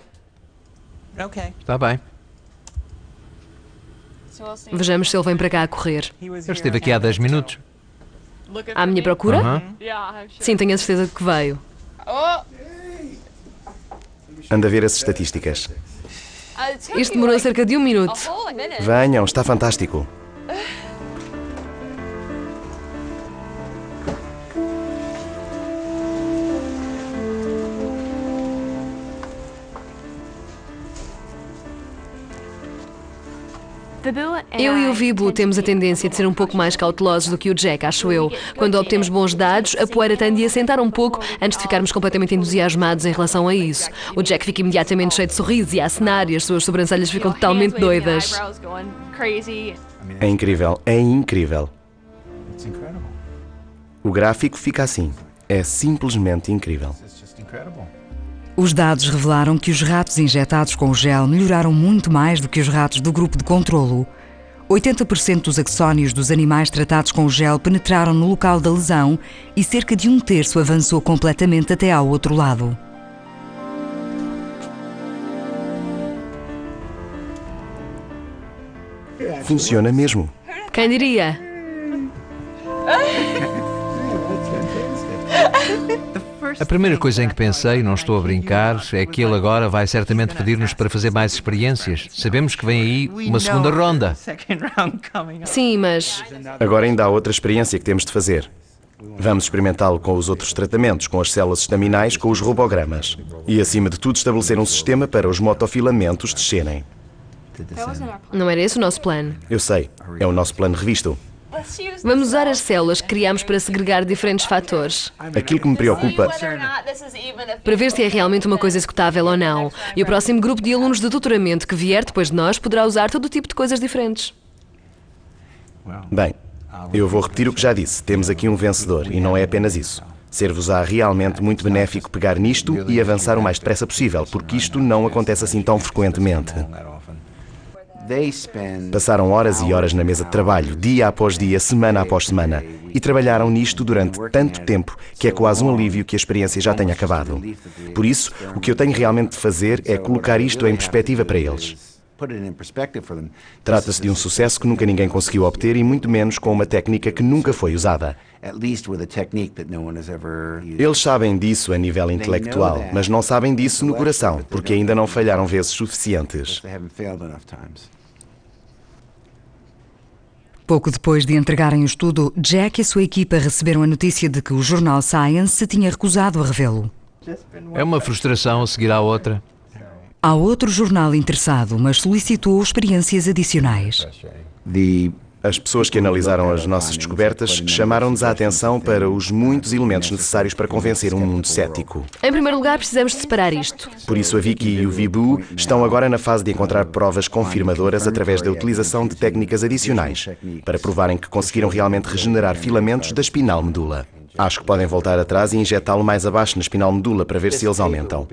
Speaker 3: Está bem.
Speaker 12: Vejamos se ele vem para cá a correr.
Speaker 3: Ele esteve aqui há 10 minutos.
Speaker 12: À minha procura? Sim, tenho a certeza de que veio.
Speaker 1: Anda a ver as estatísticas.
Speaker 12: Isto demorou cerca de 1 minuto.
Speaker 1: Venham, está fantástico.
Speaker 12: Eu e o Vibo temos a tendência de ser um pouco mais cautelosos do que o Jack, acho eu. Quando obtemos bons dados, a poeira tende a assentar um pouco antes de ficarmos completamente entusiasmados em relação a isso. O Jack fica imediatamente cheio de sorrisos e a acenar e as suas sobrancelhas ficam totalmente doidas.
Speaker 1: É incrível, é incrível. O gráfico fica assim. É simplesmente incrível.
Speaker 11: Os dados revelaram que os ratos injetados com o gel melhoraram muito mais do que os ratos do grupo de controlo. 80% dos axónios dos animais tratados com o gel penetraram no local da lesão e cerca de 1/3 avançou completamente até ao outro lado.
Speaker 1: Funciona mesmo.
Speaker 12: Quem diria?
Speaker 3: A primeira coisa em que pensei, não estou a brincar, é que ele agora vai certamente pedir-nos para fazer mais experiências. Sabemos que vem aí uma segunda ronda.
Speaker 12: Sim, mas...
Speaker 1: Agora ainda há outra experiência que temos de fazer. Vamos experimentá-lo com os outros tratamentos, com as células estaminais, com os robogramas. E, acima de tudo, estabelecer um sistema para os motofilamentos descerem.
Speaker 12: Não era esse o nosso plano.
Speaker 1: Eu sei. É o nosso plano revisto.
Speaker 12: Vamos usar as células que criamos para segregar diferentes fatores.
Speaker 1: Aquilo que me preocupa...
Speaker 12: Para ver se é realmente uma coisa executável ou não. E o próximo grupo de alunos de doutoramento que vier depois de nós poderá usar todo o tipo de coisas diferentes.
Speaker 1: Bem, eu vou repetir o que já disse. Temos aqui um vencedor, e não é apenas isso. Ser-vos-á realmente muito benéfico pegar nisto e avançar o mais depressa possível, porque isto não acontece assim tão frequentemente. Passaram horas e horas na mesa de trabalho, dia após dia, semana após semana, e trabalharam nisto durante tanto tempo que é quase um alívio que a experiência já tenha acabado. Por isso, o que eu tenho realmente de fazer é colocar isto em perspectiva para eles. Trata-se de um sucesso que nunca ninguém conseguiu obter e muito menos com uma técnica que nunca foi usada. Eles sabem disso a nível intelectual, mas não sabem disso no coração, porque ainda não falharam vezes suficientes.
Speaker 11: Pouco depois de entregarem o estudo, Jack e a sua equipa receberam a notícia de que o jornal Science se tinha recusado a revê-lo.
Speaker 3: É uma frustração a seguir à outra.
Speaker 11: Há outro jornal interessado, mas solicitou experiências adicionais.
Speaker 1: As pessoas que analisaram as nossas descobertas chamaram-nos a atenção para os muitos elementos necessários para convencer um mundo cético.
Speaker 12: Em primeiro lugar, precisamos de separar isto.
Speaker 1: Por isso, a Vicky e o Vibu estão agora na fase de encontrar provas confirmadoras através da utilização de técnicas adicionais, para provarem que conseguiram realmente regenerar filamentos da espinal medula. Acho que podem voltar atrás e injetá-lo mais abaixo na espinal medula para ver se eles aumentam.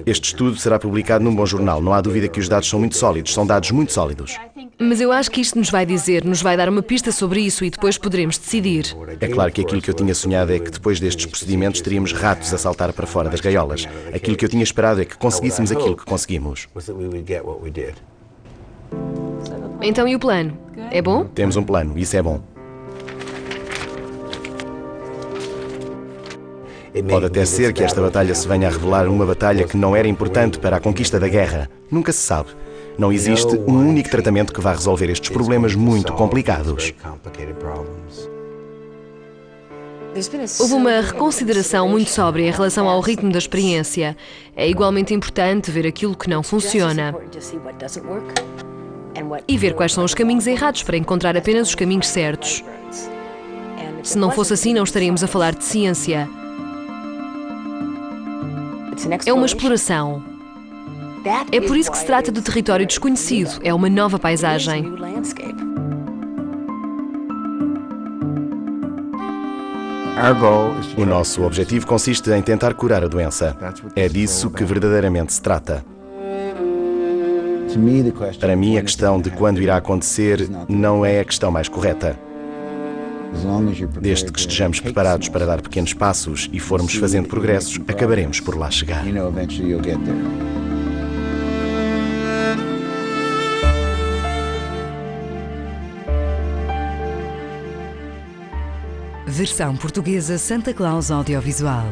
Speaker 1: Este estudo será publicado num bom jornal. Não há dúvida que os dados são muito sólidos. São dados muito sólidos.
Speaker 12: Mas eu acho que isto nos vai dar uma pista sobre isso e depois poderemos decidir.
Speaker 1: É claro que aquilo que eu tinha sonhado é que depois destes procedimentos teríamos ratos a saltar para fora das gaiolas. Aquilo que eu tinha esperado é que conseguíssemos aquilo que conseguimos.
Speaker 12: Então e o plano? É bom?
Speaker 1: Temos um plano, isso é bom. Pode até ser que esta batalha se venha a revelar uma batalha que não era importante para a conquista da guerra. Nunca se sabe. Não existe um único tratamento que vá resolver estes problemas muito complicados.
Speaker 12: Houve uma reconsideração muito sóbria em relação ao ritmo da experiência. É igualmente importante ver aquilo que não funciona e ver quais são os caminhos errados para encontrar apenas os caminhos certos. Se não fosse assim, não estaríamos a falar de ciência. É uma exploração. É por isso que se trata de território desconhecido. É uma nova paisagem.
Speaker 1: O nosso objetivo consiste em tentar curar a doença. É disso que verdadeiramente se trata. Para mim, a questão de quando irá acontecer não é a questão mais correta. Desde que estejamos preparados para dar pequenos passos e formos fazendo progressos, acabaremos por lá chegar.
Speaker 11: Versão portuguesa Santa Claus Audiovisual.